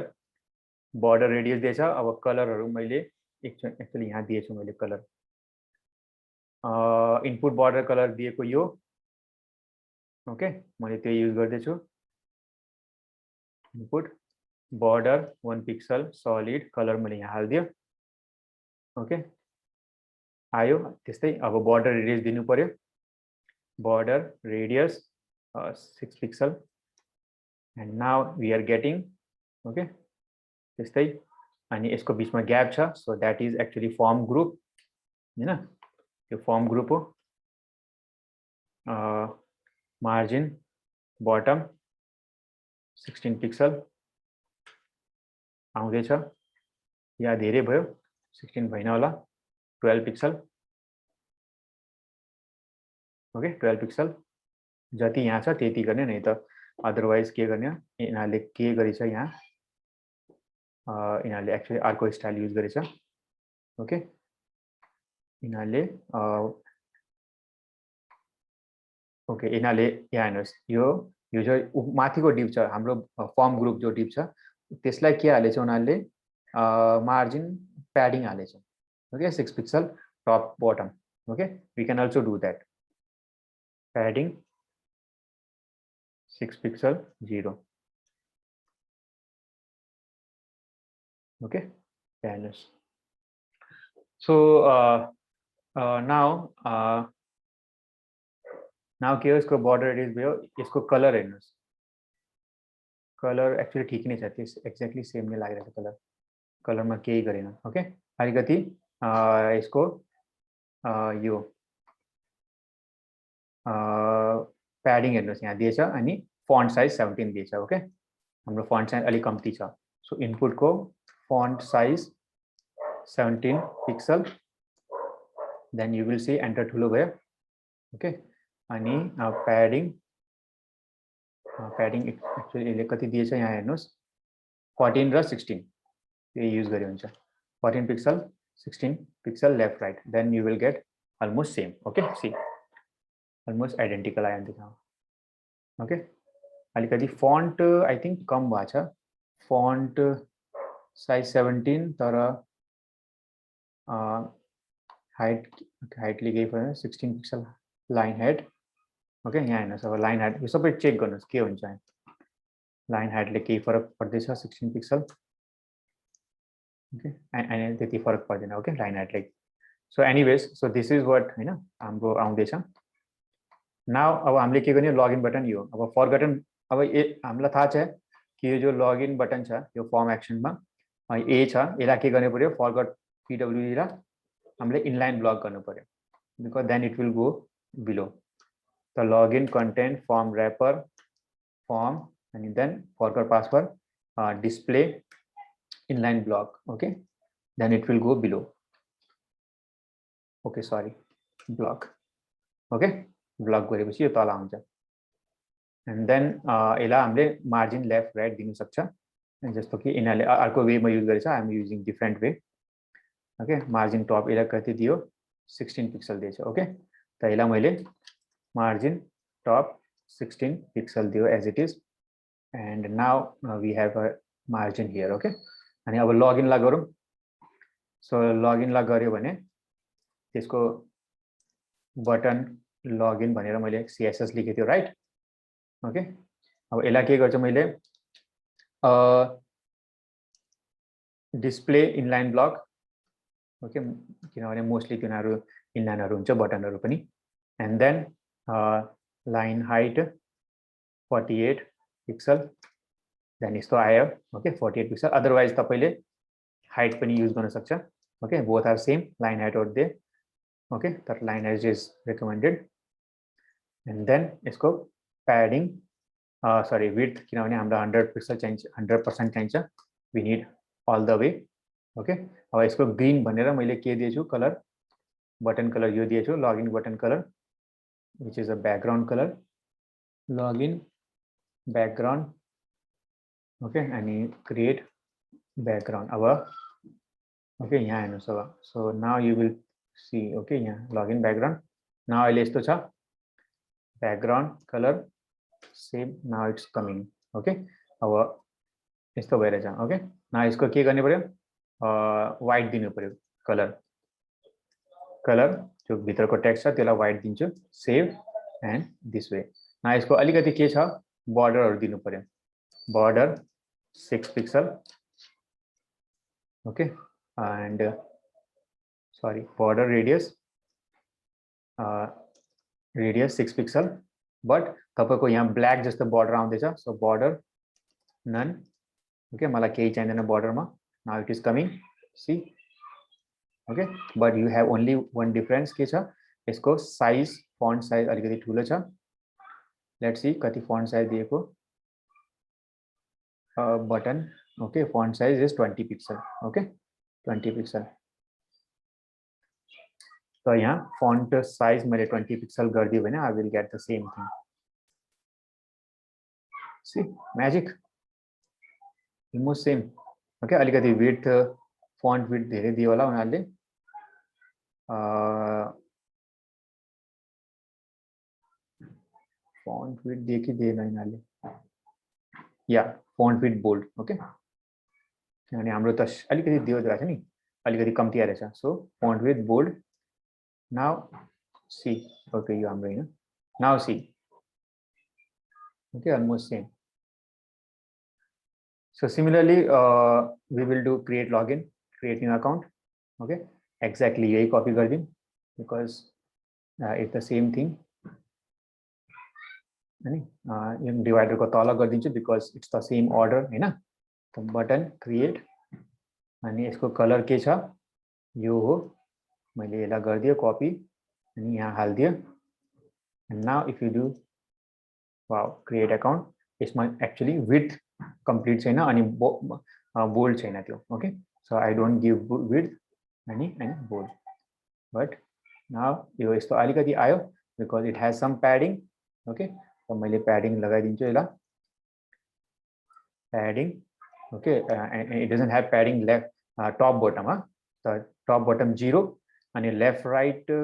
बोर्डर रेडियस दिएछ। अब कलरहरू मैले एक्चुअली यहाँ दिएछु मैले कलर, इनपुट बोर्डर कलर दिएको यो। ओके, मैले त्यो युज गर्दैछु। Input border 1 pixel solid colour मैले यहाँ हालिदियो। ओके, आयो त्यस्तै। अब बोर्डर रेडियस दिनु पर्यो, border radius 6 pixel and now we are getting. Okay, त्यस्तै। अनि यसको बिचमा ग्याप छ, so that is actually form group हैन, त्यो फर्म ग्रुप हो। मार्जिन बटम 16 पिक्सल आउँदैछ, या धेरै भयो 16 भएन होला, 12 पिक्सल। ओके, 12 पिक्सल जति यहाँ छ त्यति गर्ने, नै त अदरवाइज के गर्ने, यिनीहरूले के गरेछ यहाँ, यिनीहरूले एक्चुअली अर्को स्टाइल युज गरेछ। ओके, यिनीहरूले ओके यिनीहरूले यहाँ हेर्नुहोस्, यो जो माथिको डिप छ हाम्रो फर्म ग्रुप जो डिप छ त्यसलाई के हालेछ उनीहरूले, margin padding हालेछ। okay, 6 pixel top bottom. Okay, we can also do that. Padding 6 pixel 0. Okay, fairness. So now के इसको border radius भयो, इसको color हेर्नुस्. कलर एक्चुअली ठीक नहीं छ, एक्ज्याक्टली सेम नहीं लागिरहेको छ कलर. कलरमा केही गरेन. ओके, अलिकति यसको यो प्याडिङ हेर्नुस्, यहाँ दिएछ अनि फन्ट साइज 17 दिएछ. ओके, हाम्रो फन्ट साइज अलि कम्ती छ. सो इनपुट को font size 17 pixel, then you will see enter ठुलो भयो. ओके, अनि प्याडिङ एक्चुअली यसले कति दिएछ यहाँ हेर्नुस्, 14 र 16 ये यूज गरे हुन्छ. 14 pixel 16 pixel left right, then you will get almost same. Okay, see almost identical आयो देखा. ओके, अलिकति फन्ट आई थिंक कम भएको छ, फन्ट साइज 17 तर हाइटले केही पर्दैन, 16 पिक्सल लाइन हाइट. ओके, यहाँ हेर्नुहोस्, अब लाइन हाइट यो सबै चेक गर्नुहोस् के हुन्छ. लाइन हाइटले केही फरक पर्दैछ 16 पिक्सल. ओके, एन्ड त्यति फरक पर्दैन. ओके, लाइन हाइटले. So anyways, so this is what हैन हाम्रो आउँदैछ. नाउ अब हामीले के गर्ने, लगइन बटन यो. अब फरगटन, अब हामीलाई थाहा छ कि यो जो लगइन बटन छ यो फर्म एक्सनमा ए छ, यसलाई के गर्ने पर्यो, फरगट पीडब्ल्यूडी र हामीले इनलाइन ब्लक गर्नु पर्यो, because then it will go below. The login content form wrapper form and then forgot password display inline block. Okay, then it will go below. Okay, sorry, block. Okay, block गरेपछि यो तल आउँछ. and then यसलाई हामीले margin left right दिनु सक्छ. जस्तो कि यिनीहरूले अर्को वेमा युज गरेछ, I am using different way. Okay, margin top यसलाई कति दियो, 16 पिक्सल दिएछ. ओके, त यसलाई मैले margin top 16 pixel दियो as it is, and now we have a margin here. Okay, अनि अब लगिन ला गरौँ. सो लगिन ला गर्यो भने त्यसको बटन लगिन भनेर मैले CSS लेखेको थियो, राइट. ओके, अब यसलाई के गर्छु मैले, डिस्प्ले इनलाइन ब्लक. ओके, किनभने मोस्टली तिनीहरू इनलाइनहरू हुन्छ, बटनहरू पनि. And then line height 48 pixel, then यस्तो आयो. Okay, 48 pixel. अदरवाइज तपाईले हाइट पनि युज गर्न सक्छ. ओके, both are same, line height or they. Okay, तर line height is recommended. And then यसको प्याडिङ सरी विड्थ, किनभने हाम्रो 100 पिक्सल चाहिन्छ, 100% चाहिन्छ, we need all the way. Okay, अब यसको ग्रीन भनेर मैले के दिएछु कलर, बटन कलर यो दिएछु, login button colour, which is a background color, login background. Okay, and create background. Okay, यहाँ हेर्नुस् अब. So now you will see. Okay, यहाँ login background. Now अहिले यस्तो छ, background color same, now it's coming. Okay, अब यस्तो भइरहेछ. Okay, now यसको के गर्ने पर्यो, white दिनु पर्यो कलर जो भित्रको टेक्स्ट छ त्यसलाई व्हाइट दिन्छु. Save and this way. न यसको अलिकति के छ, बर्डरहरु दिनु पर्यो. Border 6 pixel. Okay, and sorry, border radius 6 pixel. But तपाईको यहाँ ब्ल्याक जस्तो बर्डर आउँदैछ, सो बर्डर नन. ओके, मलाई केही चाहिँदैन बर्डरमा. Now it is coming, see. Okay, but you have only one difference के छ, यसको साइज, फन्ट साइज अलिकति ठुलो छ. लेट्स सी कति फन्ट साइज दिएको, button. Okay, font size is 20 pixel. Okay, 20 pixel. तो यहाँ फन्ट साइज मैले 20 पिक्सल गरिदियो भने I will get the same thing. See magic, almost same. Okay, अलिकति विड्थ, फन्ट विड्थ धेरै दियो होला उनीहरूले. फन्ट विड्थ दिए कि दिएन यिनीहरूले, या फन्ट विड्थ बोल्ड. ओके, किनभने हाम्रो त अलिकति दियो रहेछ नि, अलिकति कम्ती आएछ so font with bold now see okay यो हाम्रो हैन now see okay almost same so similarly we will do create login create new account okay exactly यही copy गरिदिउँ because it's the same thing हैन यो डिवाइडर को तल गरिदिन्छु because it's the same order हैन त बटन create अनि यसको कलर के छ यो हो मैले यसलाई गरिदिए कपी अनि यहाँ हाल्दिए and now if you do wow create account यसमा actually width complete छैन अनि bold छैन त्यो okay so I don't give width अनि bold but now यो यस्तो अलिकति आयो because it has some padding okay so मैले padding लगाइदिन्छु यसलाई padding okay and it doesn't have padding left top bottom the top bottom 0 and left right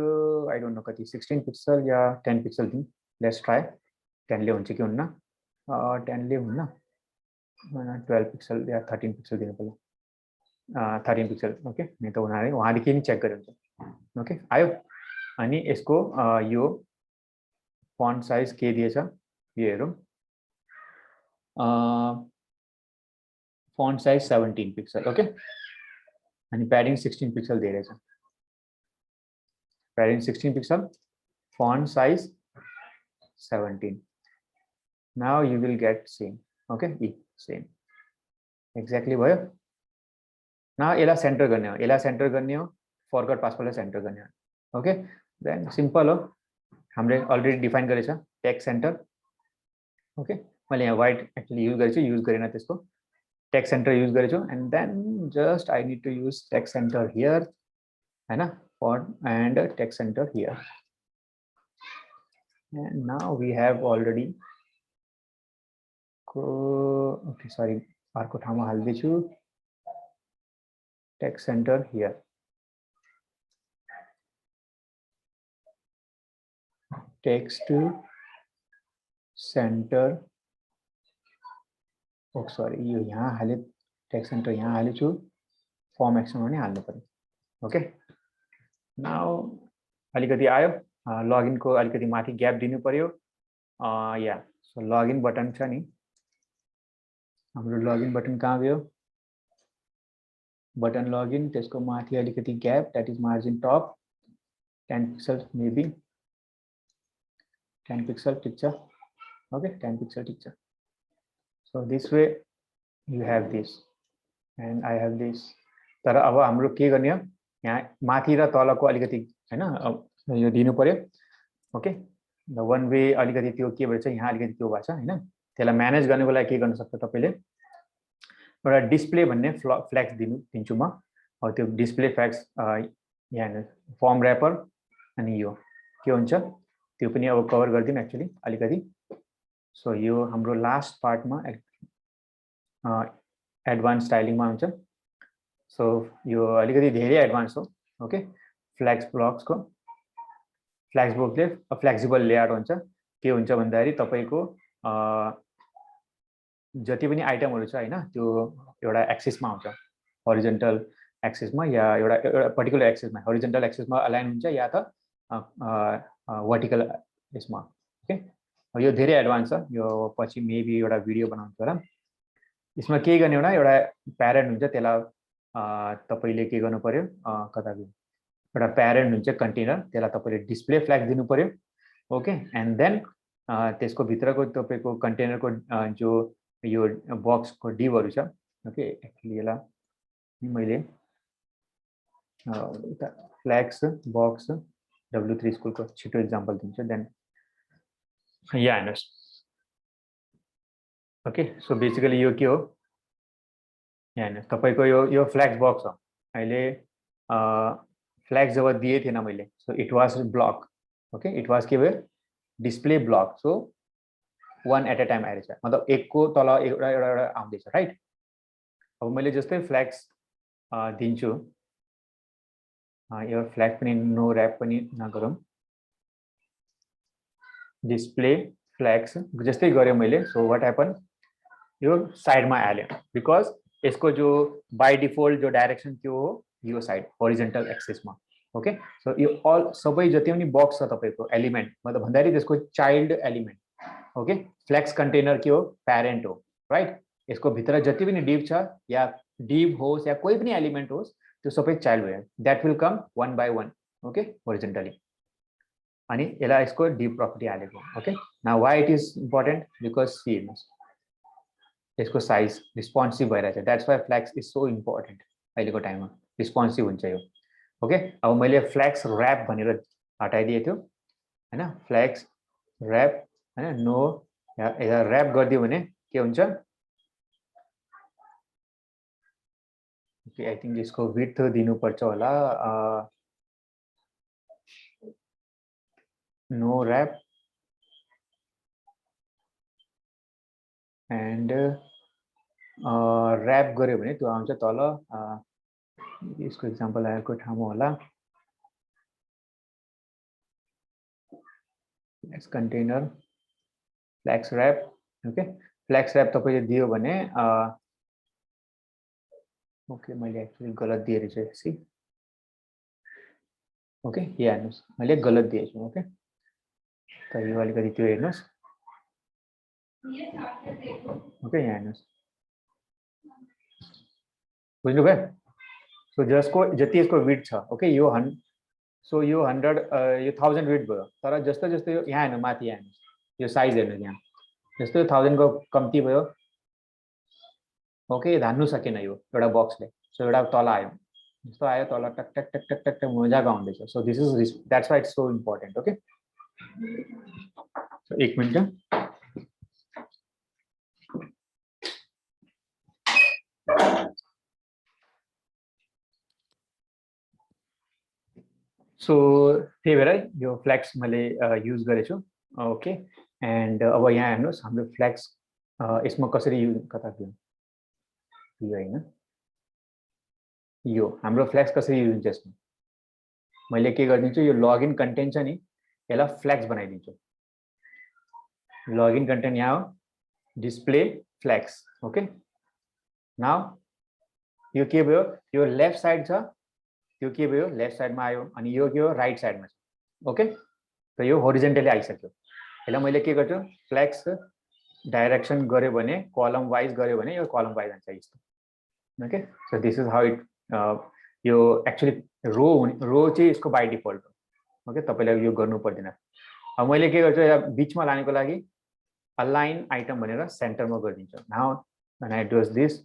I don't know कति 16 pixel yeah 10 pixel thing let's try 10 ले हुन्छ कि हुन्न 10 ले हुन्न 12 pixel या 13 pixel दिनु पर्यो 13 pixel okay नहीं तो उनीहरुले वहाँदेखि नि चेक गरे हुन्छ okay आयो अनि यसको यो font size के दिएछ यो हेरौं font size 17 pixel okay and padding 16 pixel दिएको छ padding 16 pixel font size 17 now you will get same okay same exactly भयो now यसलाई सेन्टर गर्ने हो फरवर्ड पासवर्डलाई सेन्टर गर्ने हो okay then simple हो हामीले अलरेडी डिफाइन गरेछ टेक्स्ट सेन्टर okay मैले यहाँ व्हाइट एक्चुअली युज गरेछु युज गरेन त्यसको टेक्स्ट सेन्टर युज गरेछु and then just I need to use text center here हैन and text center here and now we have already okay sorry अर्को ठाउँमा हाल्दैछु text center here text center oh sorry यो यहाँ हाले text center यहाँ हालेछु form एक्सनमा पनि हाल्नु पर्यो ओके नाउ अलिकति आयो लगइन को अलिकति माथि ग्याप दिनु पर्यो या सो लगइन बटन छ नि हाम्रो लगइन बटन कहाँ गयो बटन लगइन त्यसको माथि अलिकति gap that is margin top 10 pixel maybe 10 pixel ठीक छ ओके 10 पिक्सल ठीक छ so this way you have this and I have this तर अब हाम्रो के गर्ने हो यहाँ माथि र तलको अलिकति हैन यो दिनु पर्यो ओके द वन वे अलिकति त्यो के भन्छ यहाँ अलिकति त्यो भन्छ हैन त्यसलाई म्यानेज गर्नको लागि के गर्न सक्छ तपाईले एउटा डिस्प्ले भन्ने फ्ल्याग्स दिन्छु म अब त्यो डिस्प्ले फ्ल्याग्स यहाँ फर्म र्यापर अनि यो के हुन्छ त्यो पनि अब कभर गर्दिन एक्चुअली अलिकति सो यो हाम्रो लास्ट पार्टमा एडभान्स स्टाइलिङमा हुन्छ सो यो अलिकति धेरै एडभान्स हो ओके फ्ल्याग्स ब्लक्सको फ्ल्याग्स ब्लकले फ्लेक्सिबल लेआउट हुन्छ के हुन्छ भन्दाखेरि तपाईको जति पनि आइटमहरु छ हैन त्यो एउटा एक्सिसमा हुन्छ हरिजन्टल एक्सिसमा या एउटा पर्टिकुलर एक्सिसमा हरिजन्टल एक्सिसमा अलाइन हुन्छ या त वर्टिकल यसमा ओके यो धेरै एडभान्स छ यो पछि मेबी एउटा भिडियो बनाउँछु होला यसमा के गर्ने एउटा प्यारेन्ट हुन्छ त्यसलाई तपाईले के गर्नु पर्यो कता गयो एउटा प्यारेन्ट हुन्छ कन्टेनर त्यसलाई तपाईले डिस्प्ले फ्ल्याग दिनु पर्यो ओके एन्ड देन त्यसको भित्रको तपाईको कन्टेनरको जो यो बक्सको डिभहरु छ ओके एक्चुअली यसलाई मैले फ्ल्याग्स बक्स W3 स्कुलको छिटो एक्जाम्पल दिन्छु देन या हेर्नुस् ओके सो बेसिकली यो के हो यहाँ हेर्नुस् तपाईको यो फ्ल्याग्स बक्स हो अहिले फ्ल्याग्स जब दिए थिएन मैले so it was block okay it was के भयो display block so one at a time आइरहेछ मतलब एक को तल एउटा आउँदैछ राइट अब मैले जस्तै फ्ल्याग्स दिन्छु यो फ्ल्याग पनि नो र्याप पनि नगरौँ डिस्प्ले फ्ल्याग्स जस्तै गर्यो मैले सो व्हाट ह्यापन यो साइडमा आल्यो बिकज यसको जो बाइ डिफल्ट जो डाइरेक्सन त्यो हो यो साइड होरिजेन्टल एक्सिसमा ओके सो यो अल सबै जति पनि बक्स छ तपाईको एलिमेन्ट मतलब भन्दाखेरि त्यसको child element okay flex container के हो प्यारेन्ट हो राइट यसको भित्र जति पनि डिभ छ या डिभ होस् या कोही पनि एलिमेन्ट होस् त्यो सबै चाइल्ड भयो that will come one by one okay horizontally अनि यसलाई यसको डिभ प्रपर्टी हालेको okay now why it is important because see हेर्नुस् यसको साइज रिस्पोन्सिभ भइरहेछ that's why flex is so important अहिलेको टाइममा रिस्पोन्सिभ हुन्छ यो ओके अब मैले फ्लेक्स ऱ्याप भनेर हटाइदिएको थियो हैन फ्लेक्स ऱ्याप हैन नो यसलाई ऱ्याप गरिदियो भने के हुन्छ ओके आई थिंक यसको विड्थ दिनुपर्छ होला नो ऱ्याप एन्ड ऱ्याप गर्यो भने त्यो आउँछ तल यसको एक्जाम्पल आएको ठाउँमा होला flex container flex wrap okay flex wrap तपाईले दियो भने ओके मैले एक्चुअली गलत दिए रहेछ सी ओके यहाँ हेर्नुस् मैले गलत दिएछु ओके त यो अलिकति त्यो हेर्नुस् ओके यहाँ हेर्नुस् बुझ्नुभयो सो जसको जति यसको विड्थ छ ओके यो सो यो 100 यो 1000 विड्थ भयो तर जस्तो जस्तो यो यहाँ हेर्नु माथि यहाँ हेर्नुस् यो साइज हेर्नु यहाँ जस्तो 1000 को कम्ती भयो ओके धान्नु सकेन यो एउटा बक्सले सो एउटा तल आयो जस्तो आयो तल टक टक टक टक टक मजाको आउँदैछ so this is that's why it's so important okay so एक मिनट सो त्यही भएर यो फ्लेक्स मैले युज गरेछु ओके एन्ड अब यहाँ हेर्नुहोस् हाम्रो फ्लेक्स यसमा कसरी युज कता थियो यो हैन यो हाम्रो फ्लेक्स कसरी युज हुन्छ यसमा मैले के गरिदिन्छु यो लगइन कन्टेन्ट छ नि यसलाई फ्लेक्स बनाइदिन्छु लगइन कन्टेन्ट यहाँ हो डिस्प्ले फ्लेक्स ओके नाउ यो के भयो यो लेफ्ट साइड छ त्यो के भयो लेफ्ट साइडमा आयो अनि यो के हो राइट साइडमा छ ओके त यो होरिजेन्टली आइसक्यो यसलाई मैले के गर्छु फ्लेक्स डाइरेक्सन गर्यो भने कलम वाइज गर्यो भने यो कलम वाइज आउँछ यस्तो okay so this is how it यो एक्चुअली रो चाहिँ यसको बाइ डिफल्ट हो ओके तपाईलाई यो गर्नु पर्दैन अब मैले के गर्छु यहाँ बीचमा लानेको लागि अलाइन आइटम भनेर सेन्टरमा गरिदिन्छु now when I do this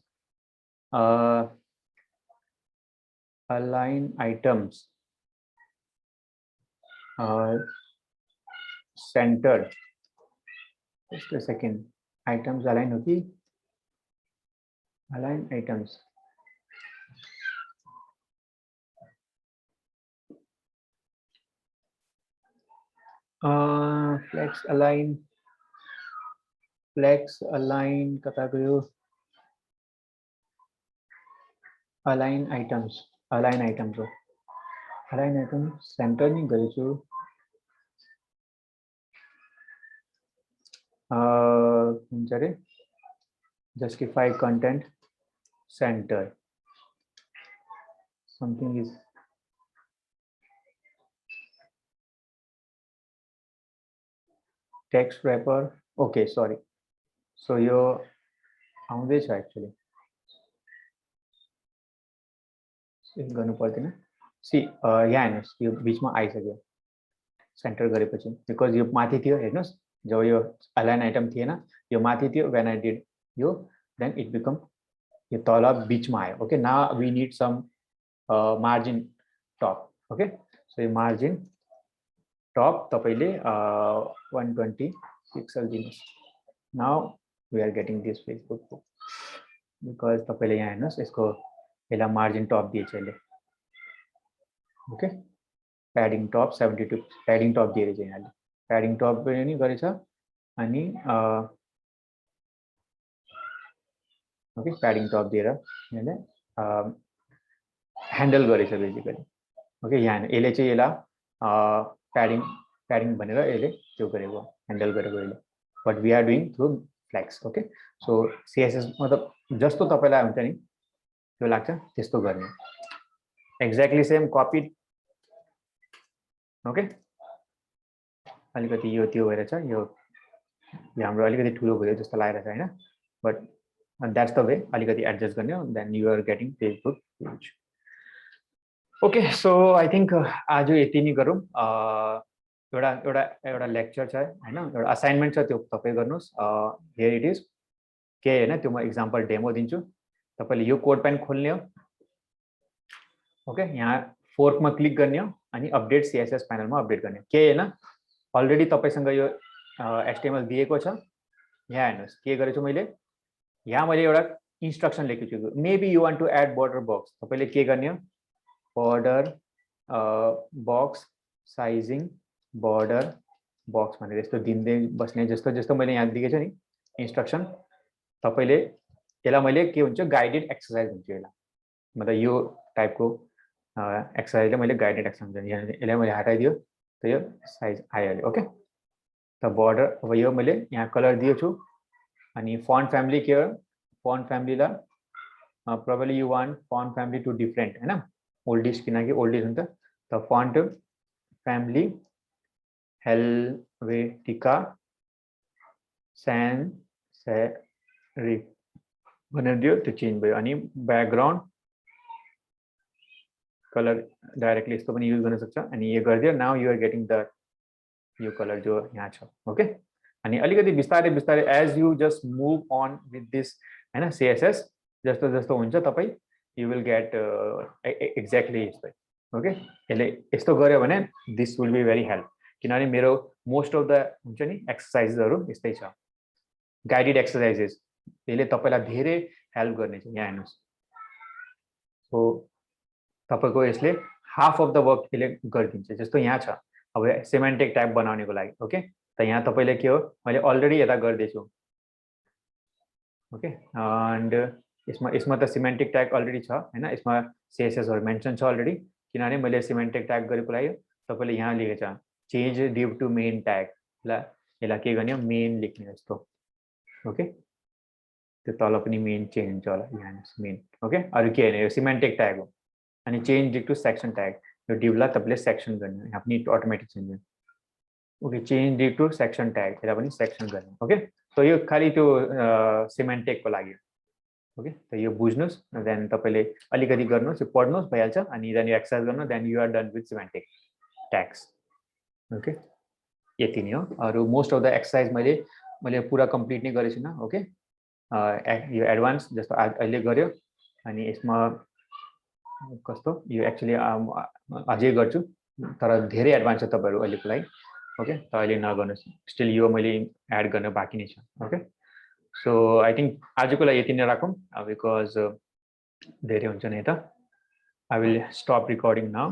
align items centered just a second items align होगी align items flex align कता गयो align items हो align item center नि गरेछु हुन्छ रे justify content center something is text wrapper okay sorry so यो आउँदै छ एक्चुअली गर्नु पर्दैन सी यहाँ हेर्नुहोस् यो बिचमा आइसक्यो सेन्टर गरेपछि बिकज यो माथि थियो हेर्नुहोस् जब यो अलाइन आइटम थिएन यो माथि थियो व्हेन आई डिड यो देन इट बिकम यो तल बिचमा आयो okay now we need some margin top okay so यो मार्जिन टप तपाईले 120 पिक्सल दिनुस् now we are getting this Facebook because तपाईले यहाँ हेर्नुहोस् यसको यसलाई मार्जिन टप दिएछ यसले okay padding top 72 padding top दिएछ यहाँले प्याडिङ टप पनि गरेछ अनि ओके प्याडिङ टप दिएर यसले ह्यान्डल गरेछ बेसिकली ओके यहाँ यसले चाहिँ यसलाई प्याडिङ भनेर यसले त्यो गरेको ह्यान्डल गरेको यसले but we are doing through flex okay so CSS मतलब जस्तो तपाईलाई हुन्छ नि त्यो लाग्छ त्यस्तो गर्ने एक्ज्याक्टली सेम कपी ओके अलिकति यो त्यो भएर छ यो हाम्रो अलिकति ठुलो भयो जस्तो लागिरहेछ हैन बट द्याट्स द वे अलिकति एडजस्ट गर्ने then you are getting Facebook page okay so I think आज यति नै गरौँ एउटा एउटा एउटा लेक्चर छ हैन एउटा असाइनमेन्ट छ त्यो तपाई गर्नुस् हियर इट इज के हैन त्यो म एक्जाम्पल डेमो दिन्छु तपाईले यो कोड पेन खोल्ने हो ओके यहाँ फोर्कमा क्लिक गर्ने हो अनि अपडेट सीएसएस प्यानलमा अपडेट गर्ने के हैन अलरेडी तपाईसँग यो एचटीएमएल दिएको छ यहाँ हेर्नुस् के गरेछु मैले यहाँ मैले एउटा इन्स्ट्रक्सन लेखेको छु maybe you want to add border box तपाईले के गर्ने हो border box sizing border box भनेर यस्तो दिँदै बस्ने जस्तो जस्तो मैले यहाँ दिएको छु नि इन्स्ट्रक्सन तपाईले यसलाई मैले के हुन्छ गाइडेड एक्सरसाइज हुन्छ यसलाई मतलब यो टाइपको एक्सरसाइजले मैले गाइडेड एक्सरसाइज यसलाई मैले हटाइदियो त यो साइज आइहाल्यो ओके त बोर्डर अब यो मैले यहाँ कलर दिएको छु अनि फन्ट फ्यामिली के हो फन्ट फ्यामिलीलाई probably you want font family to different हैन ओल्डिस किनकि ओल्डिस हुन्छ त font family Helvetica sans serif भनेर दियो त्यो चेन्ज भयो अनि ब्याकग्राउन्ड कलर डाइरेक्टली यस्तो पनि युज गर्न सक्छ अनि यो गरिदियो now you are getting the यो कलर जो यहाँ छ ओके अनि अलिकति बिस्तारै बिस्तारै as you just move on with this हैन सीएसएस जस्तो जस्तो हुन्छ तपाई you will get exactly यस्तै ओके यसले यस्तो गर्यो भने this will be very help किनभने मेरो मोस्ट अफ द हुन्छ नि एक्सरसाइजहरु यस्तै छ गाइडेड एक्सरसाइजेस यसले तपाईलाई धेरै हेल्प गर्ने छ यहाँ हेर्नुस् सो तपाईको यसले हाफ अफ द वर्क यसले गरिदिन्छ जस्तो यहाँ छ अब सिमेन्टिक ट्याग बनाउनेको लागि ओके त यहाँ तपाईले के हो मैले अलरेडी यता गर्दै छु ओके एन्ड यसमा त सिमेन्टिक ट्याग अलरेडी छ हैन यसमा सीएसएस हरु मेन्सन छ अलरेडी किनभने मैले सिमेन्टिक ट्याग गरेको लागि तपाईले यहाँ लेखेको छ change div to main tag ल यसलाई के गर्ने मेन लेख्ने जस्तो ओके त्यो तल पनि मेन चेन्ज हुन्छ होला यहाँ मेन ओके अरु के हैन यो सिमेन्टिक ट्याग हो अनि change div to section tag यो डिभलाई तपाईले सेक्सन गर्ने यहाँ पनि automatic change okay change div to section tag यसलाई पनि सेक्सन गर्ने ओके सो यो खाली त्यो सिमेन्टिकको लागि ओके त यो बुझ्नुस् देन तपाईले अलिकति गर्नुस् यो पढ्नुस् भइहाल्छ अनि देन यो एक्सरसाइज गर्नु then you are done with semantic tags okay यति नै हो अरु मोस्ट अफ द एक्सरसाइज मैले पुरा कम्प्लिट नै गरेछु न ओके यो एडभान्स जस्तो अहिले गर्यो अनि यसमा कस्तो यो एक्चुअली अझै गर्छु तर धेरै एडभान्स छ तपाईहरु अहिलेको लागि ओके त अहिले नगर्नुस् स्टिल यो मैले एड गर्न बाँकी नै छ ओके सो आई थिंक आजको लागि यति नै राखौं बिकज धेरै हुन्छ नि त I will stop recording now